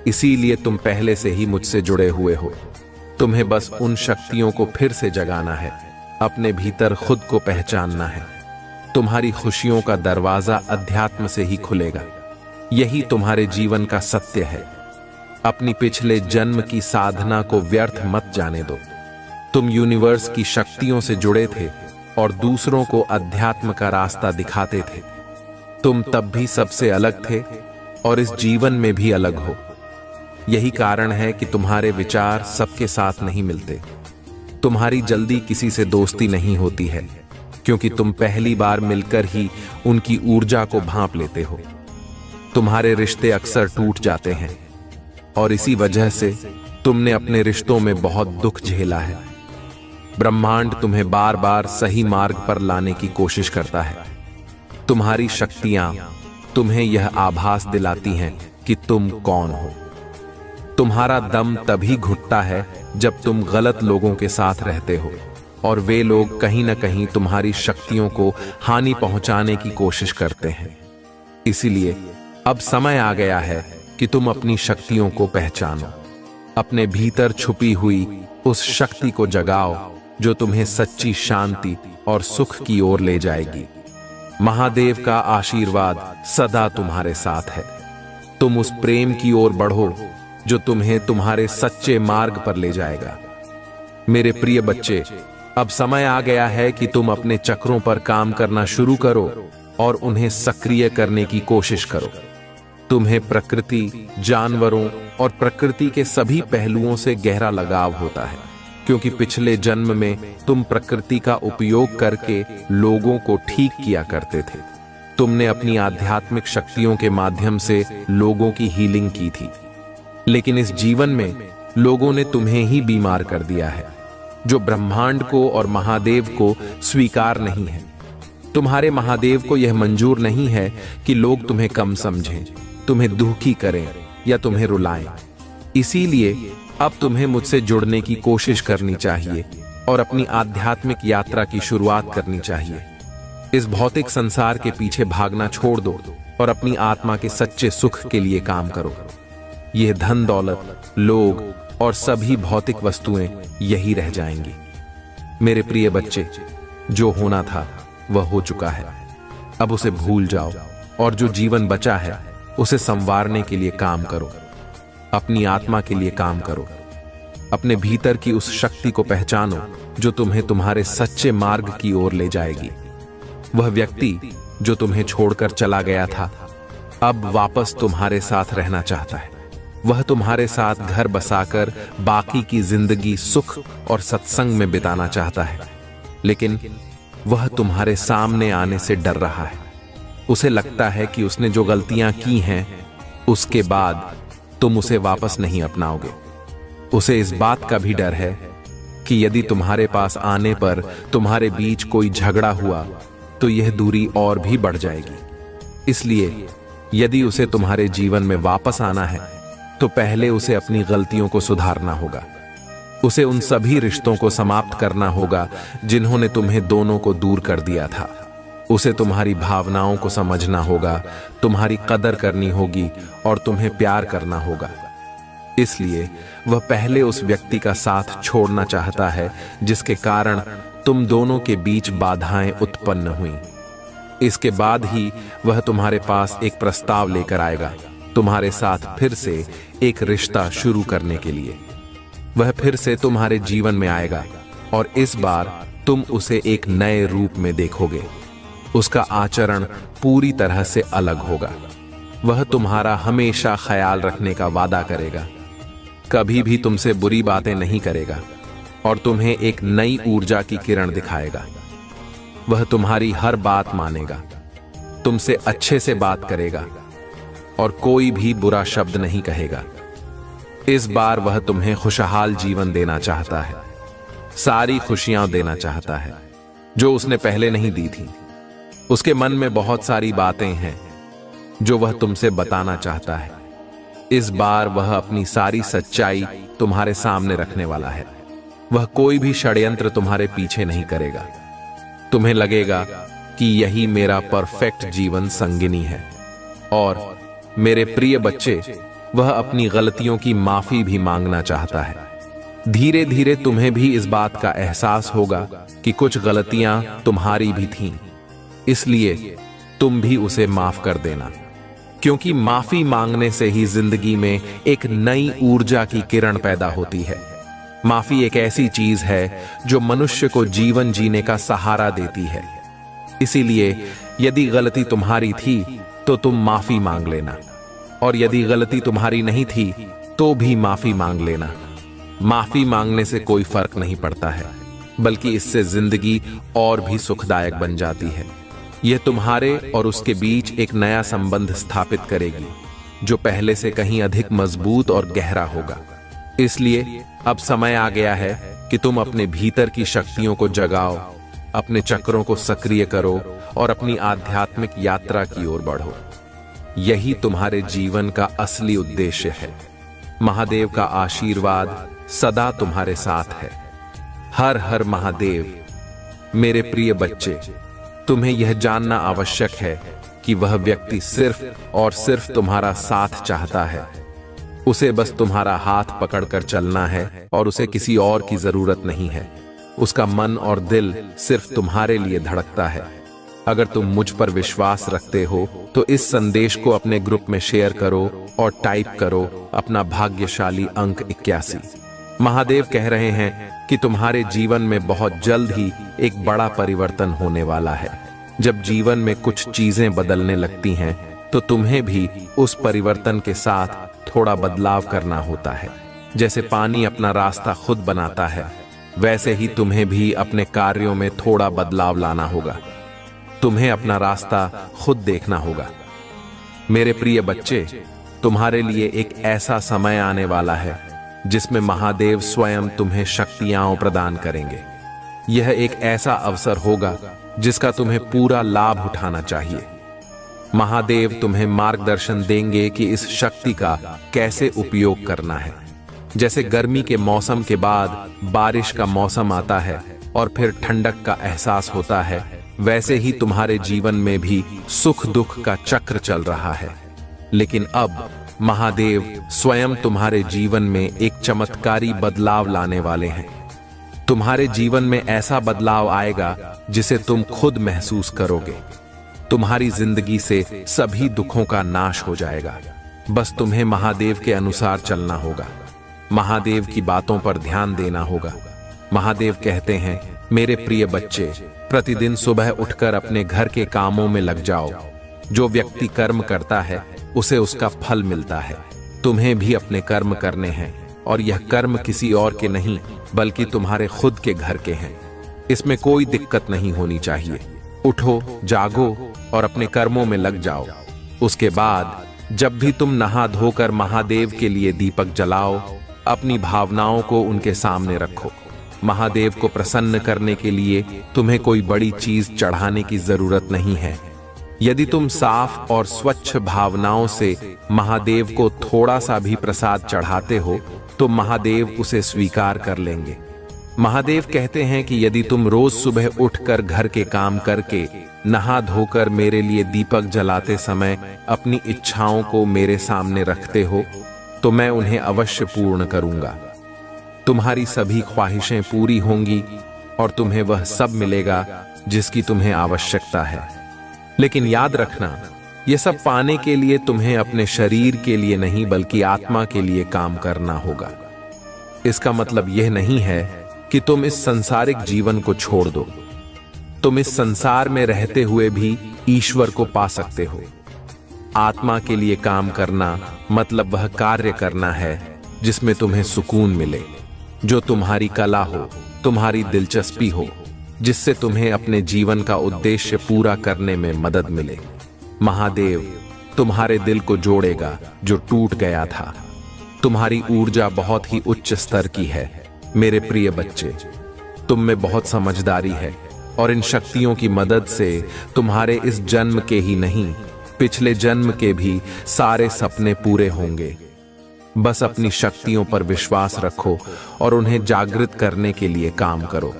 इसीलिए तुम पहले से ही मुझसे जुड़े हुए हो। तुम्हें बस उन शक्तियों को फिर से जगाना है, अपने भीतर खुद को पहचानना है। तुम्हारी खुशियों का दरवाजा अध्यात्म से ही खुलेगा। यही तुम्हारे जीवन का सत्य है। अपनी पिछले जन्म की साधना को व्यर्थ मत जाने दो। तुम यूनिवर्स की शक्तियों से जुड़े थे और दूसरों को अध्यात्म का रास्ता दिखाते थे। तुम तब भी सबसे अलग थे और इस जीवन में भी अलग हो। यही कारण है कि तुम्हारे विचार सबके साथ नहीं मिलते। तुम्हारी जल्दी किसी से दोस्ती नहीं होती है, क्योंकि तुम पहली बार मिलकर ही उनकी ऊर्जा को भांप लेते हो। तुम्हारे रिश्ते अक्सर टूट जाते हैं और इसी वजह से तुमने अपने रिश्तों में बहुत दुख झेला है। ब्रह्मांड तुम्हें बार बार सही मार्ग पर लाने की कोशिश करता है। तुम्हारी शक्तियां तुम्हें यह आभास दिलाती हैं कि तुम कौन हो। तुम्हारा दम तभी घुटता है जब तुम गलत लोगों के साथ रहते हो और वे लोग कहीं न कहीं तुम्हारी शक्तियों को हानि पहुंचाने की कोशिश करते हैं। इसीलिए अब समय आ गया है कि तुम अपनी शक्तियों को पहचानो। अपने भीतर छुपी हुई उस शक्ति को जगाओ जो तुम्हें सच्ची शांति और सुख की ओर ले जाएगी। महादेव का आशीर्वाद सदा तुम्हारे साथ है। तुम उस प्रेम की ओर बढ़ो जो तुम्हें तुम्हारे सच्चे मार्ग पर ले जाएगा। मेरे प्रिय बच्चे, अब समय आ गया है कि तुम अपने चक्रों पर काम करना शुरू करो और उन्हें सक्रिय करने की कोशिश करो। तुम्हें प्रकृति, जानवरों और प्रकृति के सभी पहलुओं से गहरा लगाव होता है, क्योंकि पिछले जन्म में तुम प्रकृति का उपयोग करके लोगों को ठीक किया करते थे। तुमने अपनी आध्यात्मिक शक्तियों के माध्यम से लोगों की हीलिंग की थी, लेकिन इस जीवन में लोगों ने तुम्हें ही बीमार कर दिया है, जो ब्रह्मांड को और महादेव को स्वीकार नहीं है। तुम्हारे महादेव को यह मंजूर नहीं है कि लोग तुम्हें कम समझें, तुम्हें दुखी करें या तुम्हें रुलाएं। इसीलिए अब तुम्हें मुझसे जुड़ने की कोशिश करनी चाहिए और अपनी आध्यात्मिक यात्रा की शुरुआत करनी चाहिए। इस भौतिक संसार के पीछे भागना छोड़ दो और अपनी आत्मा के सच्चे सुख के लिए काम करो। यह धन दौलत, लोग और सभी भौतिक वस्तुएं यही रह जाएंगी। मेरे प्रिय बच्चे, जो होना था वह हो चुका है, अब उसे भूल जाओ और जो जीवन बचा है उसे संवारने के लिए काम करो। अपनी आत्मा के लिए काम करो। अपने भीतर की उस शक्ति को पहचानो जो तुम्हें तुम्हारे सच्चे मार्ग की ओर ले जाएगी। वह व्यक्ति जो तुम्हें छोड़कर चला गया था अब वापस तुम्हारे साथ रहना चाहता है। वह तुम्हारे साथ घर बसाकर बाकी की जिंदगी सुख और सत्संग में बिताना चाहता है, लेकिन वह तुम्हारे सामने आने से डर रहा है। उसे लगता है कि उसने जो गलतियां की हैं उसके बाद तुम उसे वापस नहीं अपनाओगे। उसे इस बात का भी डर है कि यदि तुम्हारे पास आने पर तुम्हारे बीच कोई झगड़ा हुआ तो यह दूरी और भी बढ़ जाएगी। इसलिए यदि उसे तुम्हारे जीवन में वापस आना है तो पहले उसे अपनी गलतियों को सुधारना होगा। उसे उन सभी रिश्तों को समाप्त करना होगा जिन्होंने तुम्हें दोनों को दूर कर दिया था। उसे तुम्हारी भावनाओं को समझना होगा, तुम्हारी कदर करनी होगी और तुम्हें प्यार करना होगा। इसलिए वह पहले उस व्यक्ति का साथ छोड़ना चाहता है जिसके कारण तुम दोनों के बीच बाधाएं उत्पन्न हुई। इसके बाद ही वह तुम्हारे पास एक प्रस्ताव लेकर आएगा, तुम्हारे साथ फिर से एक रिश्ता शुरू करने के लिए। वह फिर से तुम्हारे जीवन में आएगा और इस बार तुम उसे एक नए रूप में देखोगे। उसका आचरण पूरी तरह से अलग होगा। वह तुम्हारा हमेशा ख्याल रखने का वादा करेगा, कभी भी तुमसे बुरी बातें नहीं करेगा और तुम्हें एक नई ऊर्जा की किरण दिखाएगा। वह तुम्हारी हर बात मानेगा, तुमसे अच्छे से बात करेगा और कोई भी बुरा शब्द नहीं कहेगा। इस बार वह तुम्हें खुशहाल जीवन देना चाहता है, सारी खुशियां देना चाहता है जो उसने पहले नहीं दी थी। उसके मन में बहुत सारी बातें हैं जो वह तुमसे बताना चाहता है। इस बार वह अपनी सारी सच्चाई तुम्हारे सामने रखने वाला है। वह कोई भी षड्यंत्र तुम्हारे पीछे नहीं करेगा। तुम्हें लगेगा कि यही मेरा परफेक्ट जीवन संगिनी है। और मेरे प्रिय बच्चे, वह अपनी गलतियों की माफी भी मांगना चाहता है। धीरे धीरे तुम्हें भी इस बात का एहसास होगा कि कुछ गलतियां तुम्हारी भी थीं, इसलिए तुम भी उसे माफ कर देना, क्योंकि माफी मांगने से ही जिंदगी में एक नई ऊर्जा की किरण पैदा होती है। माफी एक ऐसी चीज है जो मनुष्य को जीवन जीने का सहारा देती है। इसीलिए यदि गलती तुम्हारी थी तो तुम माफी मांग लेना, और यदि गलती तुम्हारी नहीं थी तो भी माफी मांग लेना। माफी मांगने से कोई फर्क नहीं पड़ता है, बल्कि इससे जिंदगी और भी सुखदायक बन जाती है। यह तुम्हारे और उसके बीच एक नया संबंध स्थापित करेगी जो पहले से कहीं अधिक मजबूत और गहरा होगा। इसलिए अब समय आ गया है कि तुम अपने भीतर की शक्तियों को जगाओ, अपने चक्रों को सक्रिय करो और अपनी आध्यात्मिक यात्रा की ओर बढ़ो। यही तुम्हारे जीवन का असली उद्देश्य है। महादेव का आशीर्वाद सदा तुम्हारे साथ है। हर हर महादेव। मेरे प्रिय बच्चे, तुम्हें यह जानना आवश्यक है कि वह व्यक्ति सिर्फ और सिर्फ तुम्हारा साथ चाहता है। उसे बस तुम्हारा हाथ पकड़कर चलना है और उसे किसी और की जरूरत नहीं है। उसका मन और दिल सिर्फ तुम्हारे लिए धड़कता है। अगर तुम मुझ पर विश्वास रखते हो तो इस संदेश को अपने ग्रुप में शेयर करो और टाइप करो अपना भाग्यशाली अंक 81। महादेव कह रहे हैं कि तुम्हारे जीवन में बहुत जल्द ही एक बड़ा परिवर्तन होने वाला है। जब जीवन में कुछ चीजें बदलने लगती हैं तो तुम्हें भी उस परिवर्तन के साथ थोड़ा बदलाव करना होता है। जैसे पानी अपना रास्ता खुद बनाता है, वैसे ही तुम्हें भी अपने कार्यों में थोड़ा बदलाव लाना होगा। तुम्हें अपना रास्ता खुद देखना होगा। मेरे प्रिय बच्चे, तुम्हारे लिए एक ऐसा समय आने वाला है जिसमें महादेव स्वयं तुम्हें शक्तियां प्रदान करेंगे। यह एक ऐसा अवसर होगा जिसका तुम्हें पूरा लाभ उठाना चाहिए। महादेव तुम्हें मार्गदर्शन देंगे कि इस शक्ति का कैसे उपयोग करना है। जैसे गर्मी के मौसम के बाद बारिश का मौसम आता है, और फिर ठंडक का एहसास होता है, वैसे ही तुम्हारे जीवन में भी सुख दुख का चक्र चल रहा है। लेकिन अब महादेव स्वयं तुम्हारे जीवन में एक चमत्कारी बदलाव लाने वाले हैं। तुम्हारे जीवन में ऐसा बदलाव आएगा जिसे तुम खुद महसूस करोगे। तुम्हारी जिंदगी से सभी दुखों का नाश हो जाएगा। बस तुम्हें महादेव के अनुसार चलना होगा, महादेव की बातों पर ध्यान देना होगा। महादेव कहते हैं, मेरे प्रिय बच्चे, प्रतिदिन सुबह उठकर अपने घर के कामों में लग जाओ। जो व्यक्ति कर्म करता है उसे उसका फल मिलता है। तुम्हें भी अपने कर्म करने हैं, और यह कर्म किसी और के नहीं बल्कि तुम्हारे खुद के घर के हैं। इसमें कोई दिक्कत नहीं होनी चाहिए। उठो, जागो और अपने कर्मों में लग जाओ। उसके बाद जब भी तुम नहा धोकर महादेव के लिए दीपक जलाओ, अपनी भावनाओं को उनके सामने रखो। महादेव को प्रसन्न करने के लिए तुम्हें कोई बड़ी चीज चढ़ाने की जरूरत नहीं है। यदि तुम साफ और स्वच्छ भावनाओं से महादेव को थोड़ा सा भी प्रसाद चढ़ाते हो तो महादेव उसे स्वीकार कर लेंगे। महादेव कहते हैं कि यदि तुम रोज सुबह उठकर घर के काम करके नहा धोकर मेरे लिए दीपक जलाते समय अपनी इच्छाओं को मेरे सामने रखते हो तो मैं उन्हें अवश्य पूर्ण करूंगा। तुम्हारी सभी ख्वाहिशें पूरी होंगी और तुम्हें वह सब मिलेगा जिसकी तुम्हें आवश्यकता है। लेकिन याद रखना, यह सब पाने के लिए तुम्हें अपने शरीर के लिए नहीं बल्कि आत्मा के लिए काम करना होगा। इसका मतलब यह नहीं है कि तुम इस सांसारिक जीवन को छोड़ दो। तुम इस संसार में रहते हुए भी ईश्वर को पा सकते हो। आत्मा के लिए काम करना मतलब वह कार्य करना है जिसमें तुम्हें सुकून मिले, जो तुम्हारी कला हो, तुम्हारी दिलचस्पी हो, जिससे तुम्हें अपने जीवन का उद्देश्य पूरा करने में मदद मिले। महादेव तुम्हारे दिल को जोड़ेगा जो टूट गया था। तुम्हारी ऊर्जा बहुत ही उच्च स्तर की है। मेरे प्रिय बच्चे, तुम में बहुत समझदारी है और इन शक्तियों की मदद से तुम्हारे इस जन्म के ही नहीं, पिछले जन्म के भी सारे सपने पूरे होंगे। बस अपनी शक्तियों पर विश्वास रखो और उन्हें जागृत करने के लिए काम करो।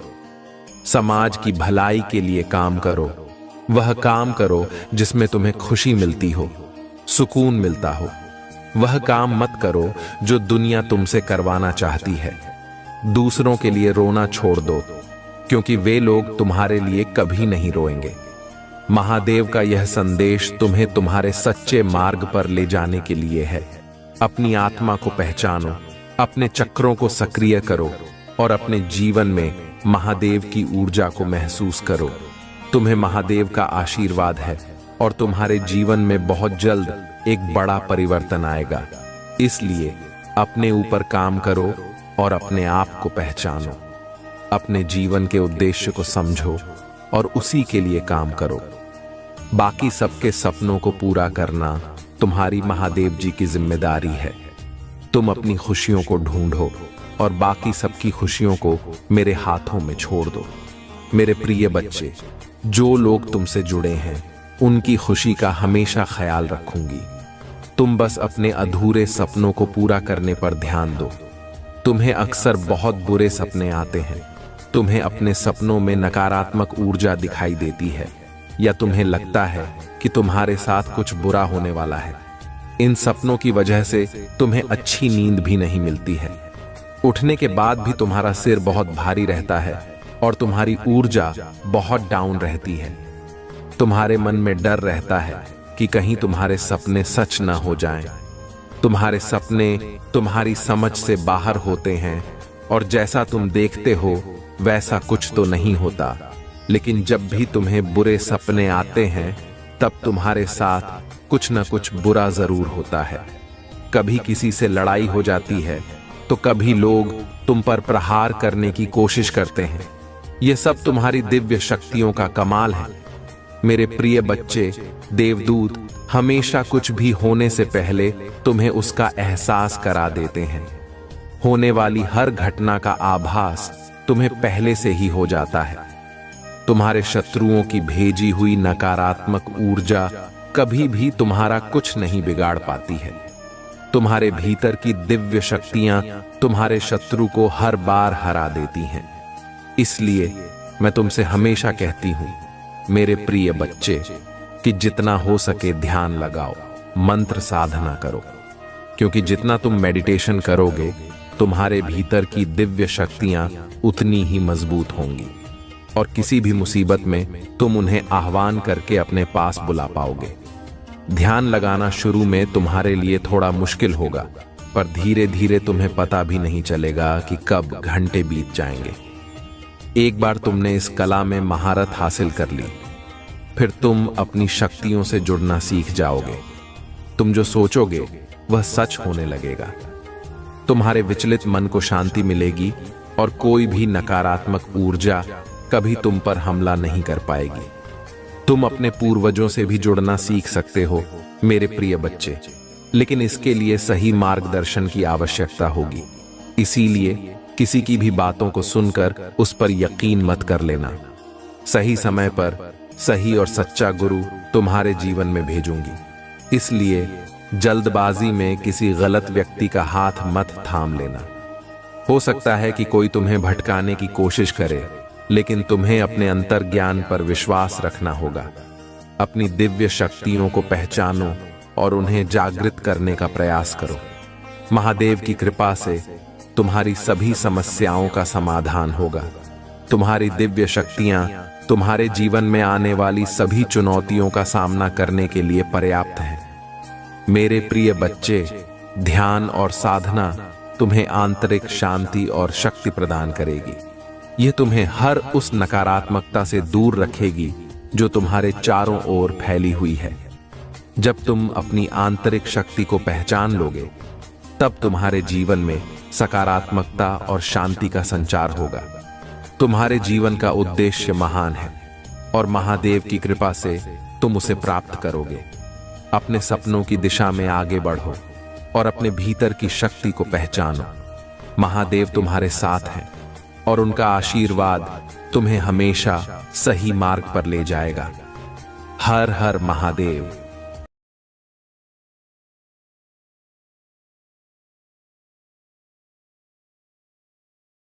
समाज की भलाई के लिए काम करो। वह काम करो जिसमें तुम्हें खुशी मिलती हो, सुकून मिलता हो। वह काम मत करो जो दुनिया तुमसे करवाना चाहती है। दूसरों के लिए रोना छोड़ दो, क्योंकि वे लोग तुम्हारे लिए कभी नहीं रोएंगे। महादेव का यह संदेश तुम्हें तुम्हारे सच्चे मार्ग पर ले जाने के लिए है। अपनी आत्मा को पहचानो, अपने चक्रों को सक्रिय करो और अपने जीवन में महादेव की ऊर्जा को महसूस करो। तुम्हें महादेव का आशीर्वाद है और तुम्हारे जीवन में बहुत जल्द एक बड़ा परिवर्तन आएगा। इसलिए अपने ऊपर काम करो और अपने आप को पहचानो। अपने जीवन के उद्देश्य को समझो और उसी के लिए काम करो। बाकी सबके सपनों को पूरा करना तुम्हारी महादेव जी की जिम्मेदारी है। तुम अपनी खुशियों को ढूंढो और बाकी सबकी खुशियों को मेरे हाथों में छोड़ दो। मेरे प्रिय बच्चे, जो लोग तुमसे जुड़े हैं उनकी खुशी का हमेशा ख्याल रखूंगी। तुम बस अपने अधूरे सपनों को पूरा करने पर ध्यान दो। तुम्हें अक्सर बहुत बुरे सपने आते हैं। तुम्हें अपने सपनों में नकारात्मक ऊर्जा दिखाई देती है या तुम्हें लगता है कि तुम्हारे साथ कुछ बुरा होने वाला है। इन सपनों की वजह से तुम्हें अच्छी नींद भी नहीं मिलती है। उठने के बाद भी तुम्हारा सिर बहुत भारी रहता है और तुम्हारी ऊर्जा बहुत डाउन रहती है। तुम्हारे मन में डर रहता है कि कहीं तुम्हारे सपने सच ना हो जाएं। तुम्हारे सपने तुम्हारी समझ से बाहर होते हैं और जैसा तुम देखते हो वैसा कुछ तो नहीं होता। लेकिन जब भी तुम्हें बुरे सपने आते हैं तब तुम्हारे साथ कुछ न कुछ बुरा जरूर होता है। कभी किसी से लड़ाई हो जाती है तो कभी लोग तुम पर प्रहार करने की कोशिश करते हैं। यह सब तुम्हारी दिव्य शक्तियों का कमाल है। मेरे प्रिय बच्चे, देवदूत हमेशा कुछ भी होने से पहले तुम्हें उसका एहसास करा देते हैं। होने वाली हर घटना का आभास तुम्हें पहले से ही हो जाता है। तुम्हारे शत्रुओं की भेजी हुई नकारात्मक ऊर्जा कभी भी तुम्हारा कुछ नहीं बिगाड़ पाती है। तुम्हारे भीतर की दिव्य शक्तियां तुम्हारे शत्रु को हर बार हरा देती हैं। इसलिए मैं तुमसे हमेशा कहती हूं, मेरे प्रिय बच्चे, कि जितना हो सके ध्यान लगाओ, मंत्र साधना करो, क्योंकि जितना तुम मेडिटेशन करोगे तुम्हारे भीतर की दिव्य शक्तियां उतनी ही मजबूत होंगी और किसी भी मुसीबत में तुम उन्हें आह्वान करके अपने पास बुला पाओगे। ध्यान लगाना शुरू में तुम्हारे लिए थोड़ा मुश्किल होगा, पर धीरे धीरे तुम्हें पता भी नहीं चलेगा कि कब घंटे बीत जाएंगे। एक बार तुमने इस कला में महारत हासिल कर ली, फिर तुम अपनी शक्तियों से जुड़ना सीख जाओगे। तुम जो सोचोगे वह सच होने लगेगा। तुम्हारे विचलित मन को शांति मिलेगी और कोई भी नकारात्मक ऊर्जा कभी तुम पर हमला नहीं कर पाएगी। तुम अपने पूर्वजों से भी जुड़ना सीख सकते हो मेरे प्रिय बच्चे, लेकिन इसके लिए सही मार्गदर्शन की आवश्यकता होगी। इसीलिए किसी की भी बातों को सुनकर उस पर यकीन मत कर लेना। सही समय पर सही और सच्चा गुरु तुम्हारे जीवन में भेजूंगी, इसलिए जल्दबाजी में किसी गलत व्यक्ति का हाथ मत थाम लेना। हो सकता है कि कोई तुम्हें भटकाने की कोशिश करे, लेकिन तुम्हें अपने अंतर्ज्ञान पर विश्वास रखना होगा। अपनी दिव्य शक्तियों को पहचानो और उन्हें जागृत करने का प्रयास करो। महादेव की कृपा से तुम्हारी सभी समस्याओं का समाधान होगा। तुम्हारी दिव्य शक्तियां तुम्हारे जीवन में आने वाली सभी चुनौतियों का सामना करने के लिए पर्याप्त हैं। मेरे प्रिय बच्चे, ध्यान और साधना तुम्हें आंतरिक शांति और शक्ति प्रदान करेगी। यह तुम्हें हर उस नकारात्मकता से दूर रखेगी जो तुम्हारे चारों ओर फैली हुई है। जब तुम अपनी आंतरिक शक्ति को पहचान लोगे, तब तुम्हारे जीवन में सकारात्मकता और शांति का संचार होगा। तुम्हारे जीवन का उद्देश्य महान है और महादेव की कृपा से तुम उसे प्राप्त करोगे। अपने सपनों की दिशा में आगे बढ़ो और अपने भीतर की शक्ति को पहचानो। महादेव तुम्हारे साथ हैं और उनका आशीर्वाद तुम्हें हमेशा सही मार्ग पर ले जाएगा। हर हर महादेव।